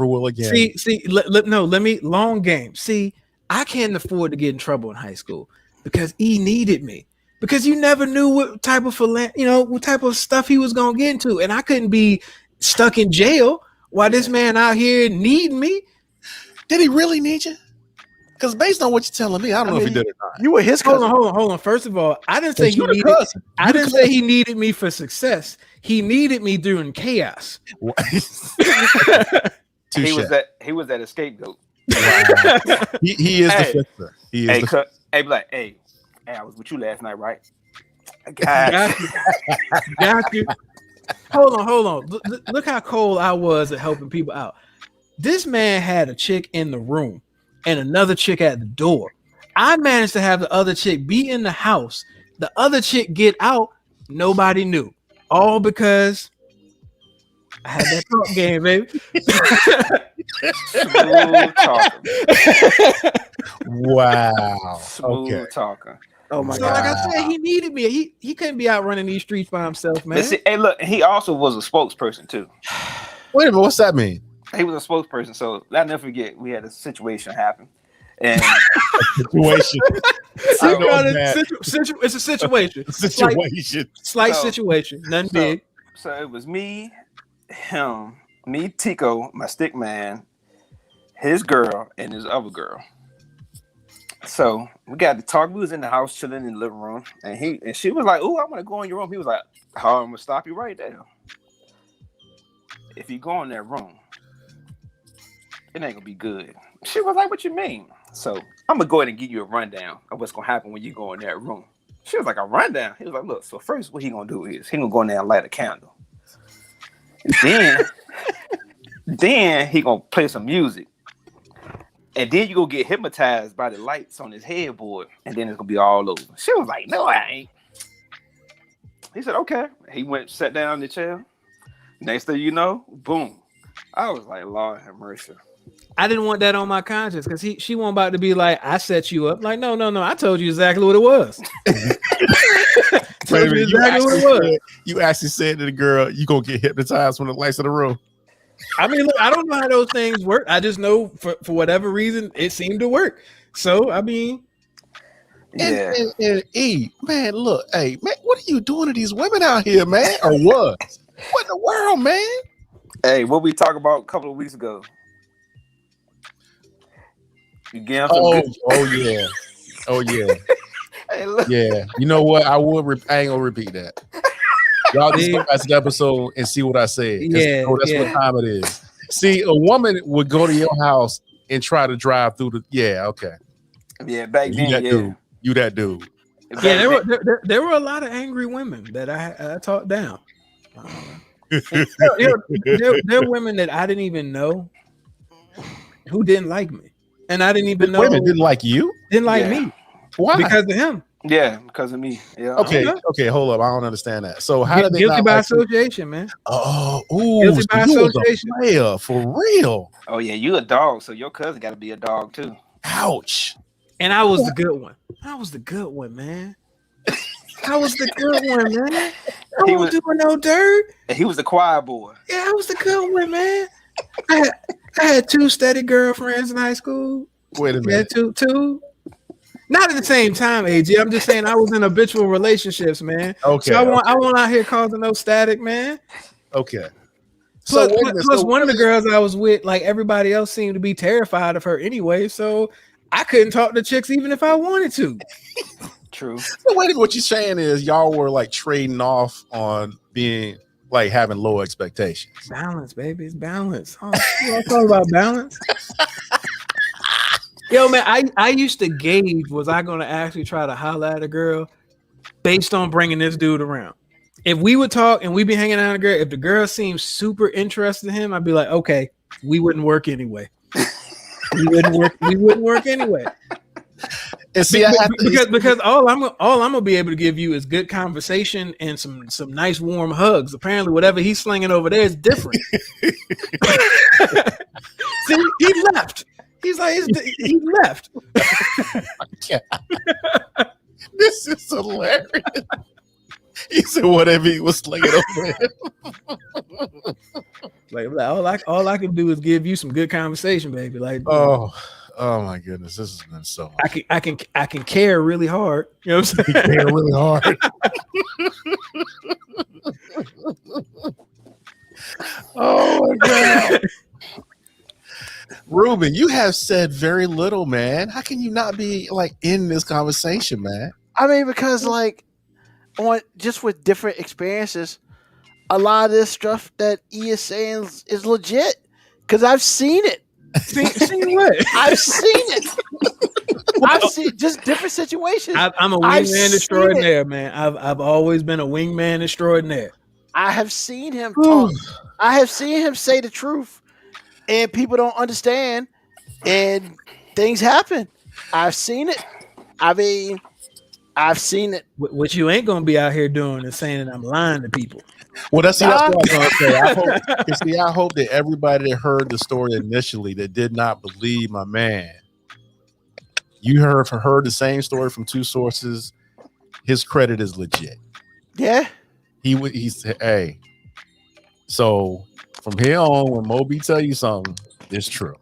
will again. See. Let me long game. See, I can't afford to get in trouble in high school because he needed me. Because you never knew what type of what type of stuff he was gonna get into, and I couldn't be stuck in jail while this man out here need me. Did he really need you? Because based on what you're telling me, I don't know if he did or not. You were his cousin. Hold on. First of all, I didn't say he needed. I didn't say he needed me for success. He needed me during chaos. He was that scapegoat. Wow. he is the fixer. He is hey, Black. Hey, I was with you last night, right? Got you. Hold on. Look how cold I was at helping people out. This man had a chick in the room and another chick at the door. I managed to have the other chick be in the house. The other chick get out. Nobody knew. All because I had that talk game, baby. Smooth talking. Wow. Smooth talking. Oh my God. God. Like I said, he needed me. He couldn't be out running these streets by himself, man. See, hey, look, he also was a spokesperson too. Wait a minute, what's that mean? He was a spokesperson, so I'll never forget we had a situation happen. And situation. It's a situation. Slight situation. Nothing big. So it was me, him, Tico, my stick man, his girl, and his other girl. So we got to talk. We was in the house chilling in the living room, and she was like, "Oh, I want to go in your room." He was like, "I'm gonna stop you right there. If you go in that room, it ain't gonna be good." She was like, "What you mean?" So I'm gonna go ahead and give you a rundown of what's gonna happen when you go in that room. She was like, "A rundown?" He was like, "Look, so first, what he gonna do is he gonna go in there and light a candle, and then he gonna play some music." And then you go get hypnotized by the lights on his headboard, and then it's gonna be all over. She was like, "No, I ain't." He said, "Okay." He went, sat down in the chair. Next thing you know, boom. I was like, "Lord have mercy." I didn't want that on my conscience because she wasn't about to be like, "I set you up." Like, no. I told you exactly what it was. You actually said to the girl, "You gonna get hypnotized when the lights in the room." I mean, look, I don't know how those things work. I just know for whatever reason it seemed to work. So I mean, yeah. And E, man, look, hey, man, what are you doing to these women out here, man? Or what? What in the world, man? Hey, what we talked about a couple of weeks ago. You get oh yeah. Hey, look. Yeah. You know what? I ain't gonna repeat that. Y'all just go back to the episode and see what I said. Yeah, that's what time it is. See, a woman would go to your house and try to drive through the. Yeah, okay. Yeah, back then, dude. You that dude. Yeah, there were a lot of angry women that I talked down. There are women that I didn't even know who didn't like me, and I didn't even know Women didn't like you. didn't like Yeah. me Why? because of him. Yeah, because of me. Yeah. Okay, Okay. okay, hold up. I don't understand that. So how did they Guilty not by like you? association, man. Oh, ooh, Guilty so by you was association. a player for real. Oh yeah, you a dog, so your cousin got to be a dog too. Ouch. And I was the good one. I was the good one, man. I was the good one, man. I He wasn't was- doing no dirt. And he was the choir boy. Yeah, I was the good one, man. I had 2 steady girlfriends in high school. Wait a Yeah, minute. two. Not at the same time, AG. I'm just saying I was in habitual relationships, man. Okay. So I won't out here causing no static, man. Okay. Plus, wait a minute, plus so one of the really- girls I was with, like everybody else, seemed to be terrified of her anyway. So I couldn't talk to chicks even if I wanted to. True. So wait a minute, what you're saying is y'all were like trading off on being like having low expectations. Balance, baby. It's balance. Oh, you want to talk about balance? Yo, man, I used to gauge, was I going to actually try to holler at a girl based on bringing this dude around? If we would talk and we be hanging out with a girl, if the girl seems super interested in him, I'd be like, okay, we wouldn't work anyway. We wouldn't work anyway. And see, I have to, Because all I'm gonna be able to give you is good conversation and some nice warm hugs. Apparently, whatever he's slinging over there is different. See, he left. He's like, he left. this is hilarious. He said whatever he was slinging over there. Like all I can do is give you some good conversation, baby. Like, Oh my goodness, this has been so much. I can care really hard. You know what I'm saying? They're really hard. Oh my god. Ruben, you have said very little, man. How can you not be like in this conversation, man? I mean, because like on just with different experiences, a lot of this stuff that E is saying is legit. Because I've seen it. See what? I've seen it. I've seen just different situations. I'm a I've wingman seen extraordinaire, man. I've always been a wingman extraordinaire. I have seen him talk. I have seen him say the truth, and people don't understand, and things happen. I've seen it. I mean, I've seen it. What you ain't gonna be out here doing is saying that I'm lying to people. Well, that's what I was gonna say. I hope that everybody that heard the story initially that did not believe my man, you heard the same story from 2 sources. His credit is legit. Yeah. He said, hey. So from here on, when Moby tell you something, it's true.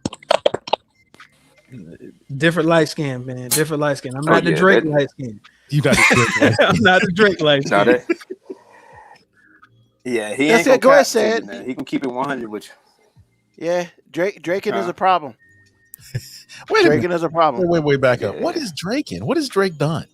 Different light skin, man. Different light skin. I'm not the yeah, Drake that- light skin. You got to I'm not the Drake light No, skin. that. Yeah, he That's ain't it. gonna Go ahead, cap to say you, it. man. He can keep it 100 with you. Yeah. Draken is Huh. a problem. wait a minute. Draken is a problem. Wait, back up. Yeah. What is Draken? What has Drake done?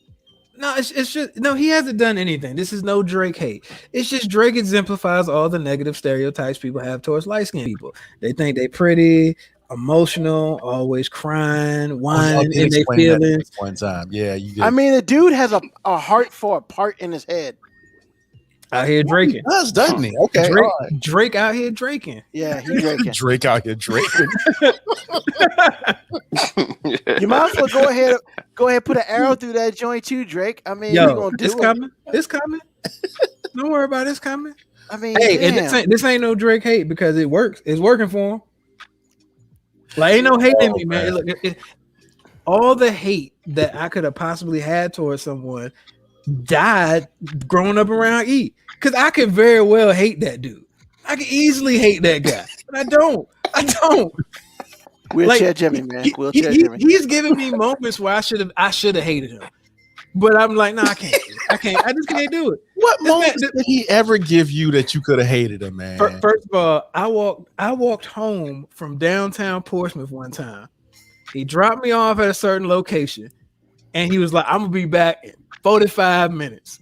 No, it's just no. He hasn't done anything. This is no Drake hate. It's just Drake exemplifies all the negative stereotypes people have towards light skinned people. They think they pretty, emotional, always crying, whining in their feelings. One time. Yeah, you did. I mean, the dude has a heart for a part in his head. Out here he draking. doesn't he? Okay. Drake, all right. Drake out here draking. Yeah, he drinking. Drake out here drinking. You might as well go ahead and put an arrow through that joint too, Drake. I mean, we Yo, gonna do it's it. coming. It's coming. Don't worry about it. It's coming. I mean, Hey, and damn. this ain't no Drake hate because it works. It's working for him. Like, ain't no hate in me, man. man. Look, all the hate that I could have possibly had towards someone died growing up around E. Because I could very well hate that dude. I could easily hate that guy, but I don't. Wheelchair like, Jimmy, man. Wheelchair Jimmy. He's giving me moments where I should have hated him, but I'm like, nah, I can't. I just can't do it. What This man- moments did he ever give you that you could have hated him, man? First of all, I walked home from downtown Portsmouth one time. He dropped me off at a certain location, and he was like, "I'm gonna be back in 45 minutes."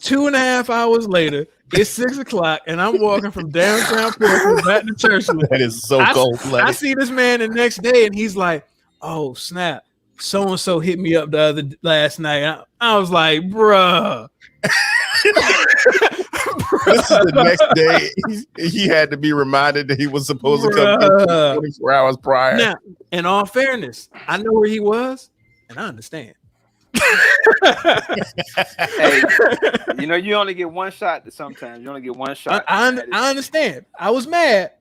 2.5 hours later, it's 6:00, and I'm walking from downtown Portsmouth back to Churchland. That is so I cold I blooded. see this man the next day, and he's like, "Oh snap! so and so hit me up last night. I was like, bruh. This is the next day. He had to be reminded that he was supposed to come in 24 hours prior. Now, in all fairness, I know where he was, and I understand. Hey, you know, you only get one shot sometimes. You only get one shot. I understand. I was mad,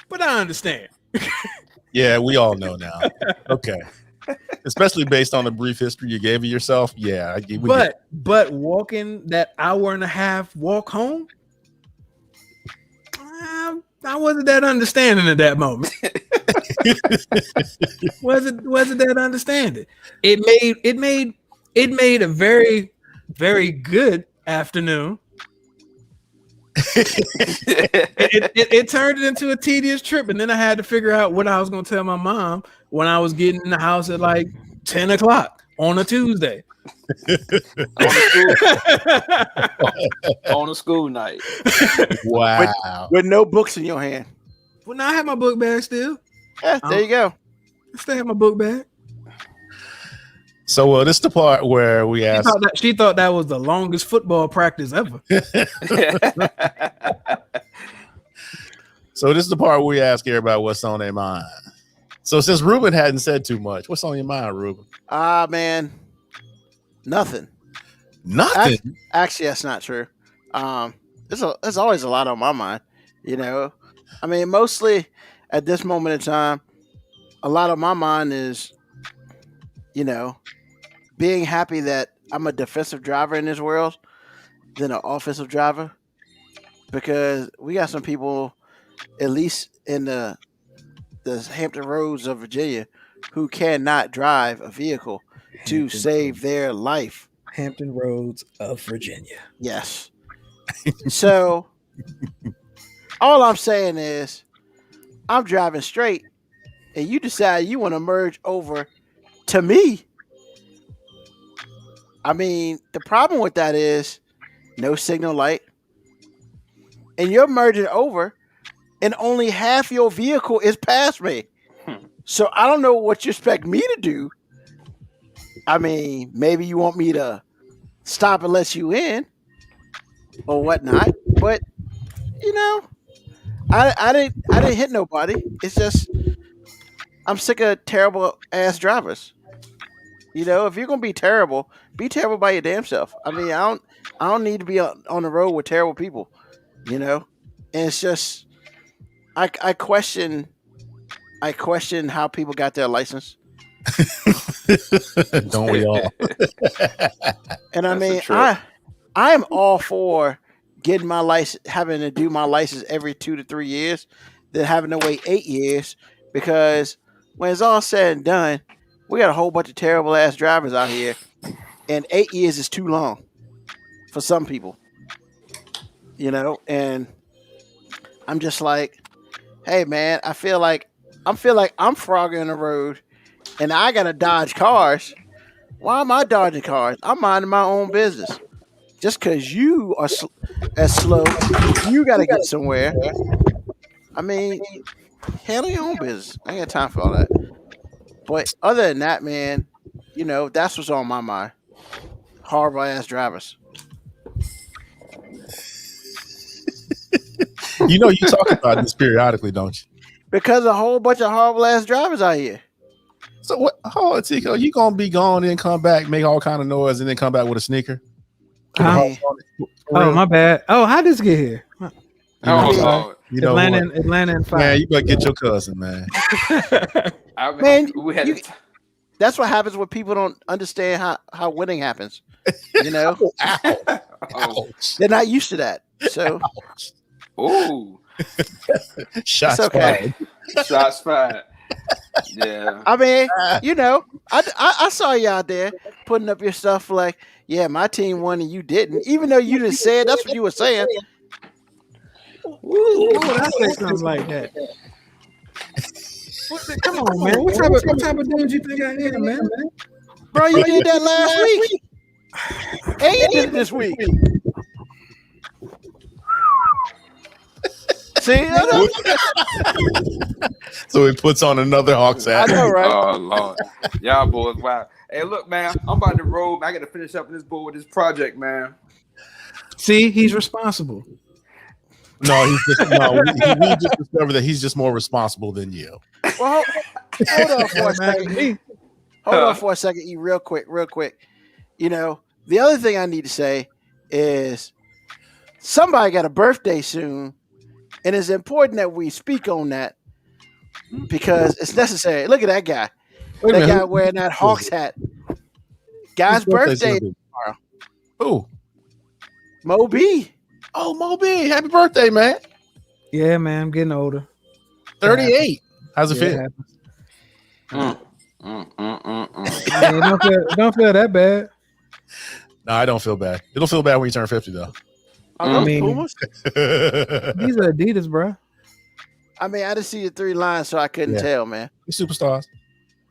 but I understand. Yeah, we all know now. Okay. Especially based on the brief history you gave of yourself. Yeah. But walking that hour and a half walk home, I wasn't that understanding at that moment. wasn't that understanding. It made a very, very good afternoon. It turned it into a tedious trip, and then I had to figure out what I was going to tell my mom when I was getting in the house at like 10 o'clock on a Tuesday. On a school night. Wow. With no books in your hand. Well, now I have my book bag still. Yeah, there you go. I still have my book bag. So this is the part where we asked. She thought that was the longest football practice ever. So this is the part where we ask everybody what's on their mind. So since Ruben hadn't said too much, what's on your mind, Ruben? Man, nothing. Nothing. Actually, that's not true. There's always a lot on my mind. You know, I mean, mostly at this moment in time, a lot of my mind is, you know, being happy that I'm a defensive driver in this world than an offensive driver, because we got some people, at least in the Hampton Roads of Virginia, who cannot drive a vehicle to save their life. Hampton Roads of Virginia. Yes. So all I'm saying is I'm driving straight and you decide you want to merge over to me. I mean, the problem with that is no signal light. And you're merging over and only half your vehicle is past me. So I don't know what you expect me to do. I mean, maybe you want me to stop and let you in or whatnot, but you know, I didn't hit nobody. It's just I'm sick of terrible ass drivers. You know, if you're gonna be terrible by your damn self. I mean, I don't need to be on the road with terrible people. You know, and it's just I question how people got their license. Don't we all? And I mean, I am all for getting my license, having to do my license every 2 to 3 years, than having to wait 8 years, because when it's all said and done, we got a whole bunch of terrible ass drivers out here, and 8 years is too long for some people, you know. And I'm just like, hey man, I feel like I'm frogging the road, and I gotta dodge cars. Why am I dodging cars? I'm minding my own business. Just because you are as slow, you got to get somewhere. I mean, handle your own business. I ain't got time for all that. But other than that, man, you know, that's what's on my mind. Horrible ass drivers. You know, you talk about this periodically, don't you? Because a whole bunch of horrible ass drivers out here. So what? Hold on, Tico. You gonna be gone and come back, make all kind of noise, and then come back with a sneaker? Oh, my bad. Oh, how did this get here? You know Atlanta and 5. Man, you better get your cousin, man. Man, that's what happens when people don't understand how winning happens. You know, they're not used to that. So, ooh, shots okay. fired. Shots fired. Yeah. I mean, you know, I saw you out there putting up your stuff like, yeah, my team won and you didn't. Even though you didn't say it, that's what you were saying. Ooh, I say something like that. Come on, man. What type of dude you think I am, man? Bro, you did that last week. And you did it this week. See, I So he puts on another Hawks hat. know, right? Oh Lord, y'all boys, wow. Hey, look, man, I'm about to roll. I got to finish up this board with this project, man. See, he's responsible. No, he's just we just discovered that he's just more responsible than you. Well, hold on for a second. Me. Hold on for a second, E, real quick. You know, the other thing I need to say is somebody got a birthday soon, and it's important that we speak on that because it's necessary. Look at that guy. Wait a That minute, guy wearing that Hawks hat. Guy's whose birthday's birthday gonna be? tomorrow. Who? Mo B. Oh, Moby, happy birthday, man. Yeah, man, I'm getting older. 38. How's it Yeah, feel? it Mm, mm, mm, mm, mm. I mean, don't feel that bad. No, I don't feel bad. It'll feel bad when you turn 50, though. Are I those mean- Pumas? These are Adidas, bro. I mean, I didn't see the 3 lines, so I couldn't Yeah. tell, man. These superstars.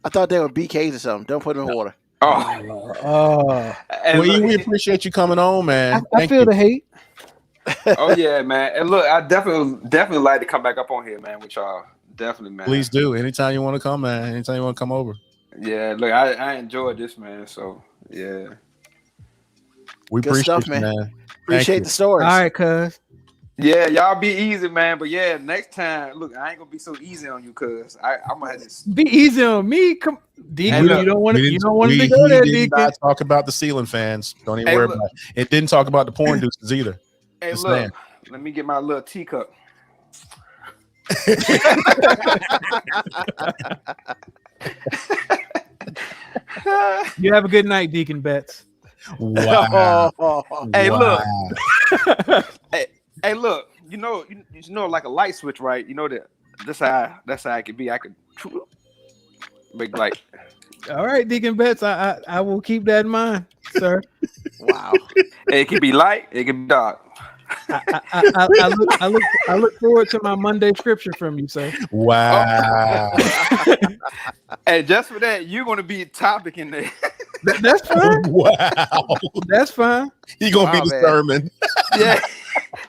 I thought they were BKs or something. Don't put them in water. Oh, Oh, and Well, look, we appreciate you coming on, man. I Thank feel you. the hate. oh yeah, man. And look, I definitely like to come back up on here, man, with y'all. Definitely, man. Please do. Anytime you want to come, man. Anytime you want to come over. Yeah, look, I enjoyed this, man. So yeah. We Good appreciate stuff, you, man. man. Appreciate you. the stories. All right, cuz. Yeah, y'all be easy, man. But yeah, next time, look, I ain't gonna be so easy on you, cuz I'm gonna have this. Be easy on me. Come, Deacon. Hey, look, you don't want We to. You didn't- don't want we- to go he there, did Deacon. not talk about the ceiling fans. Don't even Hey, worry look. about it. It didn't talk about the porn deuces either. Hey, Just look, saying. let me get my little teacup. You have a good night, Deacon Betts. Wow. Hey, Wow. Hey, look, you know, like a light switch, right? You know that that's how it could be. I could make like All right, Deacon Betts. I will keep that in mind, sir. Wow. it could be light, it could be dark. I look forward to my Monday scripture from you, sir. Wow. And just for that, you're gonna be a topic in there. That's fine. Wow. That's fine. He gonna Wow, be the man. sermon. Yeah.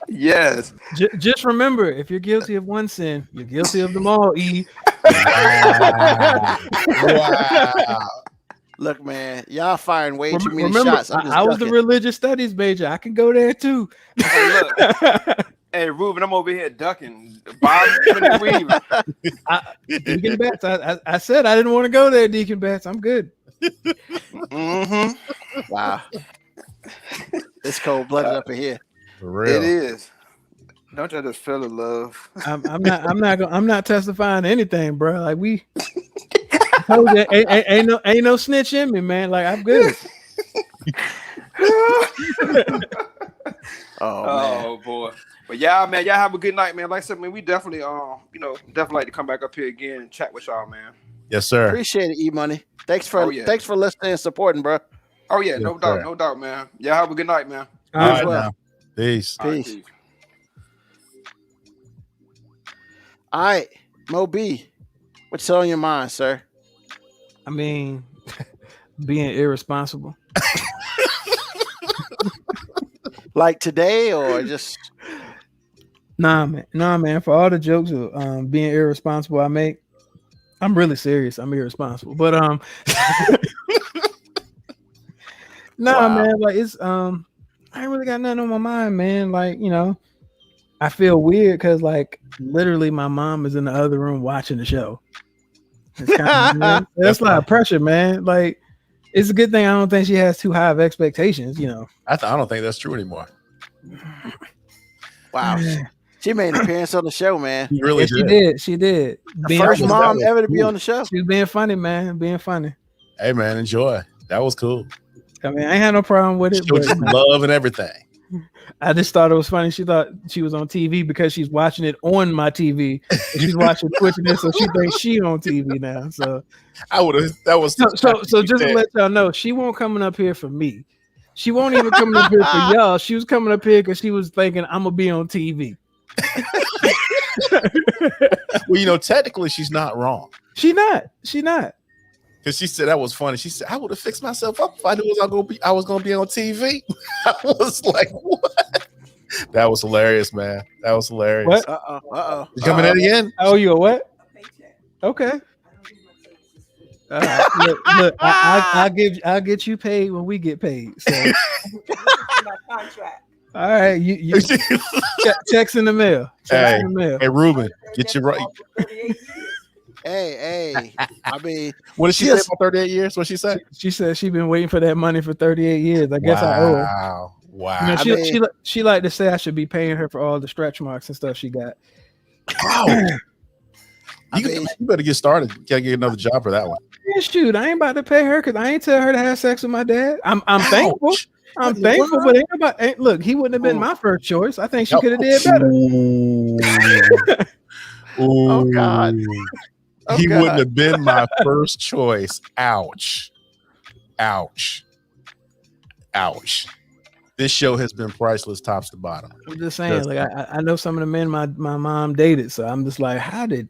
Yes. Just remember, if you're guilty of one sin, you're guilty of them all. E. Wow. Wow. Look, man, y'all firing way too many Remember, shots. I'm just I was the ducking. religious studies major. I can go there too. Hey, look. Hey, Ruben, I'm over here ducking. Bob Weaving. Deacon Betts. I said I didn't want to go there, Deacon Betts. I'm good. Mm-hmm. Wow. It's cold blooded up in here. For It real. is. Don't y'all just feel the love? I'm not testifying to anything, bro. Like we I told you, ain't no snitch in me, man. Like I'm good. Oh, man. Oh boy. But yeah, man, y'all have a good night, man. Like I said, man, we definitely definitely like to come back up here again and chat with y'all, man. Yes, sir. Appreciate it, E Money. Thanks for Oh, yeah. listening and supporting, bro. Oh yeah, Yes, no doubt, sir. no doubt, man. Y'all have a good night, man. All All right. right, well. now. Peace. All right, Peace. All right, Mo B, what's on your mind, sir? I mean, being irresponsible. Like today or just Nah, man. For all the jokes of being irresponsible I make, I'm really serious. I'm irresponsible. But Wow. man, like it's I ain't really got nothing on my mind, man. Like, I feel weird because like literally my mom is in the other room watching the show. It's kinda, that's a lot of pressure, man. Like, it's a good thing I don't think she has too high of expectations, I don't think that's true anymore. wow. She made an appearance on the show, man. He really She did. The first that mom was ever to be cool. on the show. She was being funny, man. Being funny. Hey, man, enjoy. That was cool. I mean, I ain't had no problem with it, Showed but you love and everything. I just thought it was funny. She thought she was on TV because she's watching it on my TV. And she's watching Twitch and this, so she thinks she on TV now. So I would have. That was so just to let y'all know, she won't coming up here for me. She won't even coming up here for y'all. She was coming up here because she was thinking I'm gonna be on TV. Well, technically, she's not wrong. She not. Because she said that was funny. She said, I would have fixed myself up if I knew I was gonna be on TV. I was like, what? That was hilarious, man. That was hilarious. What? You coming in again? Oh, you a what? A paycheck. Okay. I don't do my services. Look, I'll get you paid when we get paid. So, My contract. all right, you checks in the mail. Checks in the mail. Hey, Ruben, get you right. 38 years. Hey, I mean, What did she say about 38 years? What she said? She said she been waiting for that money for 38 years. I guess I owe her. Wow. You know, I she, mean- she like to say I should be paying her for all the stretch marks and stuff she got. Wow. I You, mean- you better get started. You gotta get another job for that one. Yeah, shoot, I ain't about to pay her because I ain't tell her to have sex with my dad. I'm thankful. Ouch. I'm What in the thankful, world? but look, he wouldn't have been Oh. my first choice. I think she could have did better. Ooh. Oh, God. Oh, He God. wouldn't have been my first choice. Ouch. Ouch. Ouch. This show has been priceless tops to bottom. I'm just saying, like I know some of the men my mom dated, so I'm just like, how did?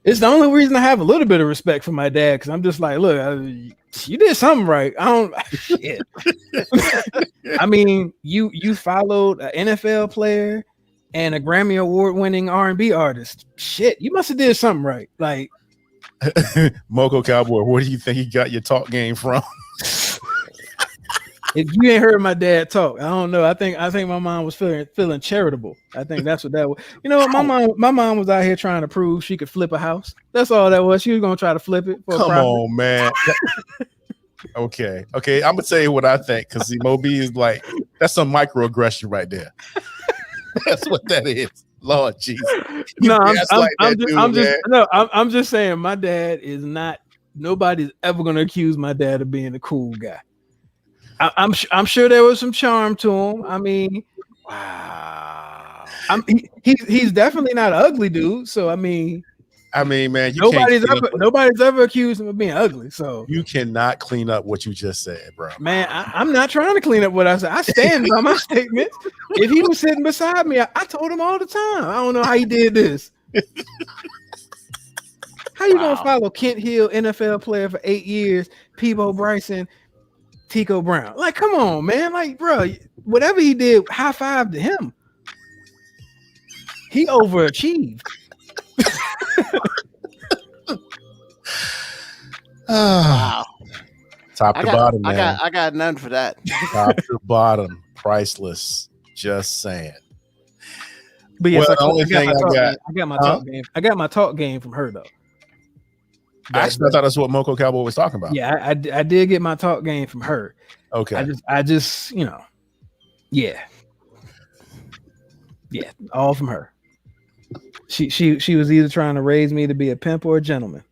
It's the only reason I have a little bit of respect for my dad because I'm just like, look, you did something right. I don't. Shit. I mean, you followed an NFL player and a Grammy Award winning R&B artist. Shit, you must have did something right. Like, Moco Cowboy, where do you think you got your talk game from? if you ain't heard my dad talk, I don't know. I think my mom was feeling charitable. I think that's what that was. You know what? My mom was out here trying to prove she could flip a house. That's all that was. She was gonna try to flip it for a Come profit. on, man. Okay. I'm gonna tell you what I think because Moby is like that's some microaggression right there. That's what that is. Lord Jesus. No, I'm I'm just saying my dad is not. Nobody's ever gonna accuse my dad of being a cool guy. I'm sure there was some charm to him. I mean, Wow. he's definitely not an ugly dude. So I mean, man, nobody's ever accused him of being ugly. So you cannot clean up what you just said, bro. man, I'm not trying to clean up what I said. I stand by my statements. If he was sitting beside me, I told him all the time. I don't know how he did this. How you gonna follow Kent Hill, NFL player for 8 years, Peebo Bryson, Tico Brown? Like, come on, man. Like, bro, whatever he did, high five to him. He overachieved. Wow. Top to bottom, man. I got none for that. Top to bottom, priceless. Just saying. But yes, Well, the only thing I got my talk game from her though. Actually, I thought that's what Moco Cowboy was talking about. Yeah, I did get my talk game from her. Okay. I just, yeah, all from her. She was either trying to raise me to be a pimp or a gentleman.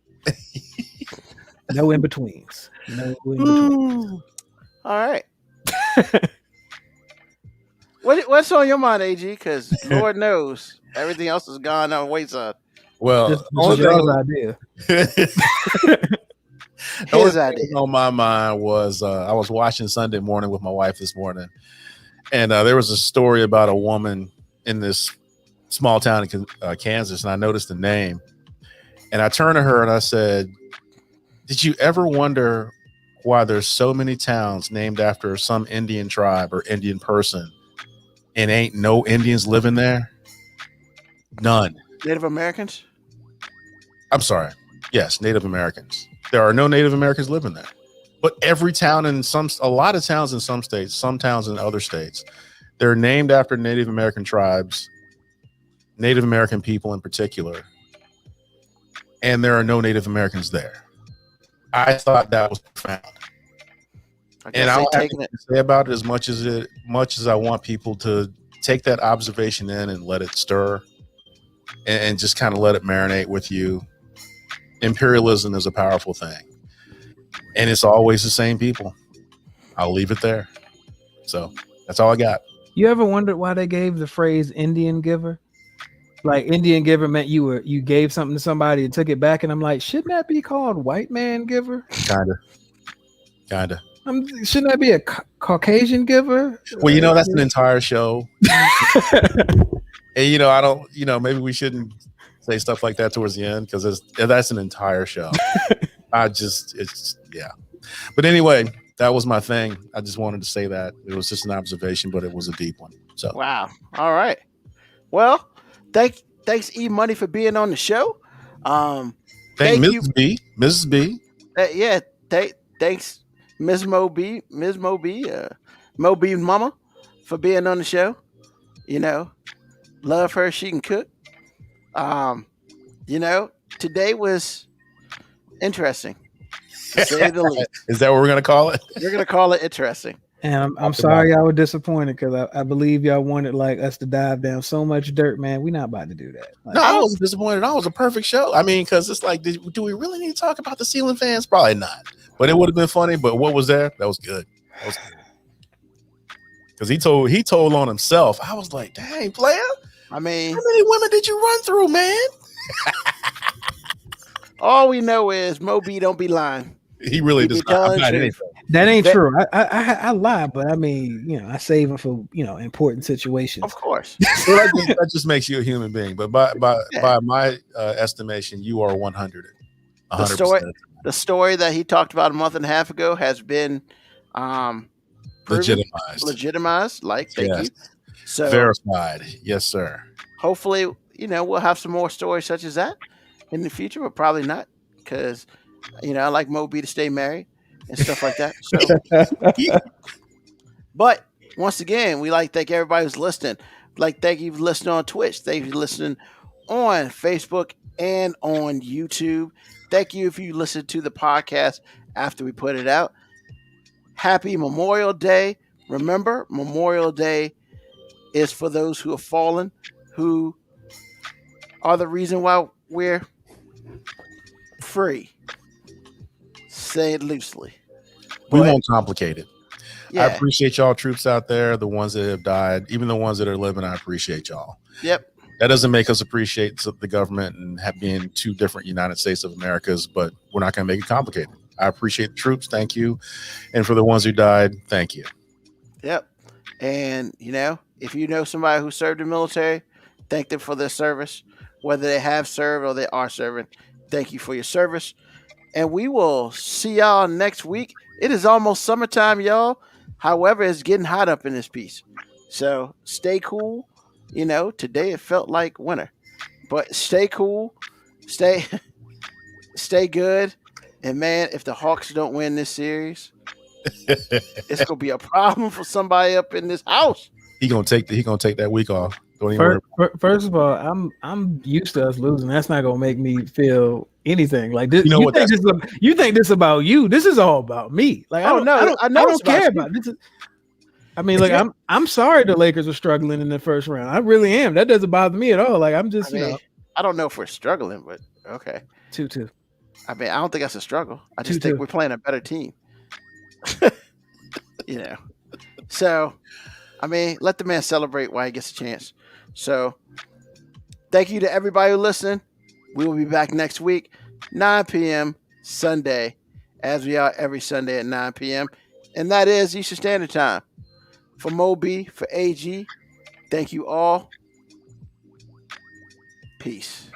No in betweens. No in between. All right. What's on your mind, AG? Because Lord knows everything else has gone on wayside. Well, Just only Joe's thing- idea. The only His thing idea. on my mind was I was watching Sunday Morning with my wife this morning, and there was a story about a woman in this small town in Kansas, and I noticed the name, and I turned to her and I said, "Did you ever wonder why there's so many towns named after some Indian tribe or Indian person, and ain't no Indians living there? None. Native Americans? I'm sorry. Yes, Native Americans. There are no Native Americans living there. But every town in a lot of towns in some states, some towns in other states, they're named after Native American tribes, Native American people in particular, and there are no Native Americans there. I thought that was profound. I guess And I they don't have taking to it. say about it as much as I want people to take that observation in and let it stir and just kind of let it marinate with you. Imperialism is a powerful thing, and it's always the same people. I'll leave it there. So that's all I got. You ever wondered why they gave the phrase Indian giver? Like Indian giver meant you gave something to somebody and took it back, and I'm like, shouldn't that be called white man giver? Kinda. Shouldn't that be a Caucasian giver? Well, that's an entire show. And I don't. Maybe we shouldn't say stuff like that towards the end because that's an entire show. But anyway, that was my thing. I just wanted to say that. It was just an observation, but it was a deep one. So Wow. All right. Well, thanks E Money for being on the show. thank Thank you. Mrs. B. Mrs. B. Yeah. Thanks, Ms. Moby, Moby Mama, for being on the show. You know, love her. She can cook. You know, today was interesting, to say the least. Is that what we're gonna call it? We're gonna call it interesting. And I'm sorry y'all were disappointed because I believe y'all wanted like us to dive down so much dirt, man. We're not about to do that. Like, No, I wasn't disappointed. It was a perfect show. I mean, because it's like, do we really need to talk about the ceiling fans? Probably not. But it would have been funny. But what was there? That was good. Because he told on himself. I was like, dang, player. I mean, How many women did you run through, man? all we know is Moby don't be lying. He really He does be not. I'm telling not truth. anything. that ain't That- true. I lie, but I mean, you know, I save them for important situations. Of course. Well, that just makes you a human being. But by my estimation, you are 100. The 100%. The story that he talked about a month and a half ago has been proven, legitimized. Like, thank Yes. you. So Verified. Yes, sir. hopefully, we'll have some more stories such as that in the future, but probably not because, I like Moby to stay married and stuff like that. So, but once again, we like to thank everybody who's listening. Like, thank you for listening on Twitch. Thank you for listening on Facebook and on YouTube. Thank you if you listen to the podcast after we put it out. Happy Memorial Day. Remember, Memorial Day is for those who have fallen, who are the reason why we're free. Say it loosely. We But, won't complicate it. I yeah. appreciate y'all troops out there, the ones that have died, even the ones that are living. I appreciate y'all. Yep. That doesn't make us appreciate the government and being two different United States of Americas, but we're not going to make it complicated. I appreciate the troops. Thank you. And for the ones who died, thank you. Yep. And, if you know somebody who served in the military, thank them for their service. Whether they have served or they are serving, thank you for your service. And we will see y'all next week. It is almost summertime, y'all. However, it's getting hot up in this piece. So stay cool. Today it felt like winter. But stay cool. Stay good. And man, if the Hawks don't win this series, it's gonna be a problem for somebody up in this house. He gonna take that week off. Don't even worry. First of all, I'm used to us losing. That's not gonna make me feel anything like this. You think this about you? This is all about me. Like, I don't care about this. I mean, like, I'm sorry the Lakers are struggling in the first round. I really am. That doesn't bother me at all. Like, I'm just, I don't know if we're struggling, but okay. 2-2. I mean, I don't think that's a struggle. I just 2-2. think we're playing a better team. So, I mean, let the man celebrate while he gets a chance. So, thank you to everybody who listened. We will be back next week, 9 p.m. Sunday, as we are every Sunday at 9 p.m. And that is Eastern Standard Time. For Moby, for AG, thank you all. Peace.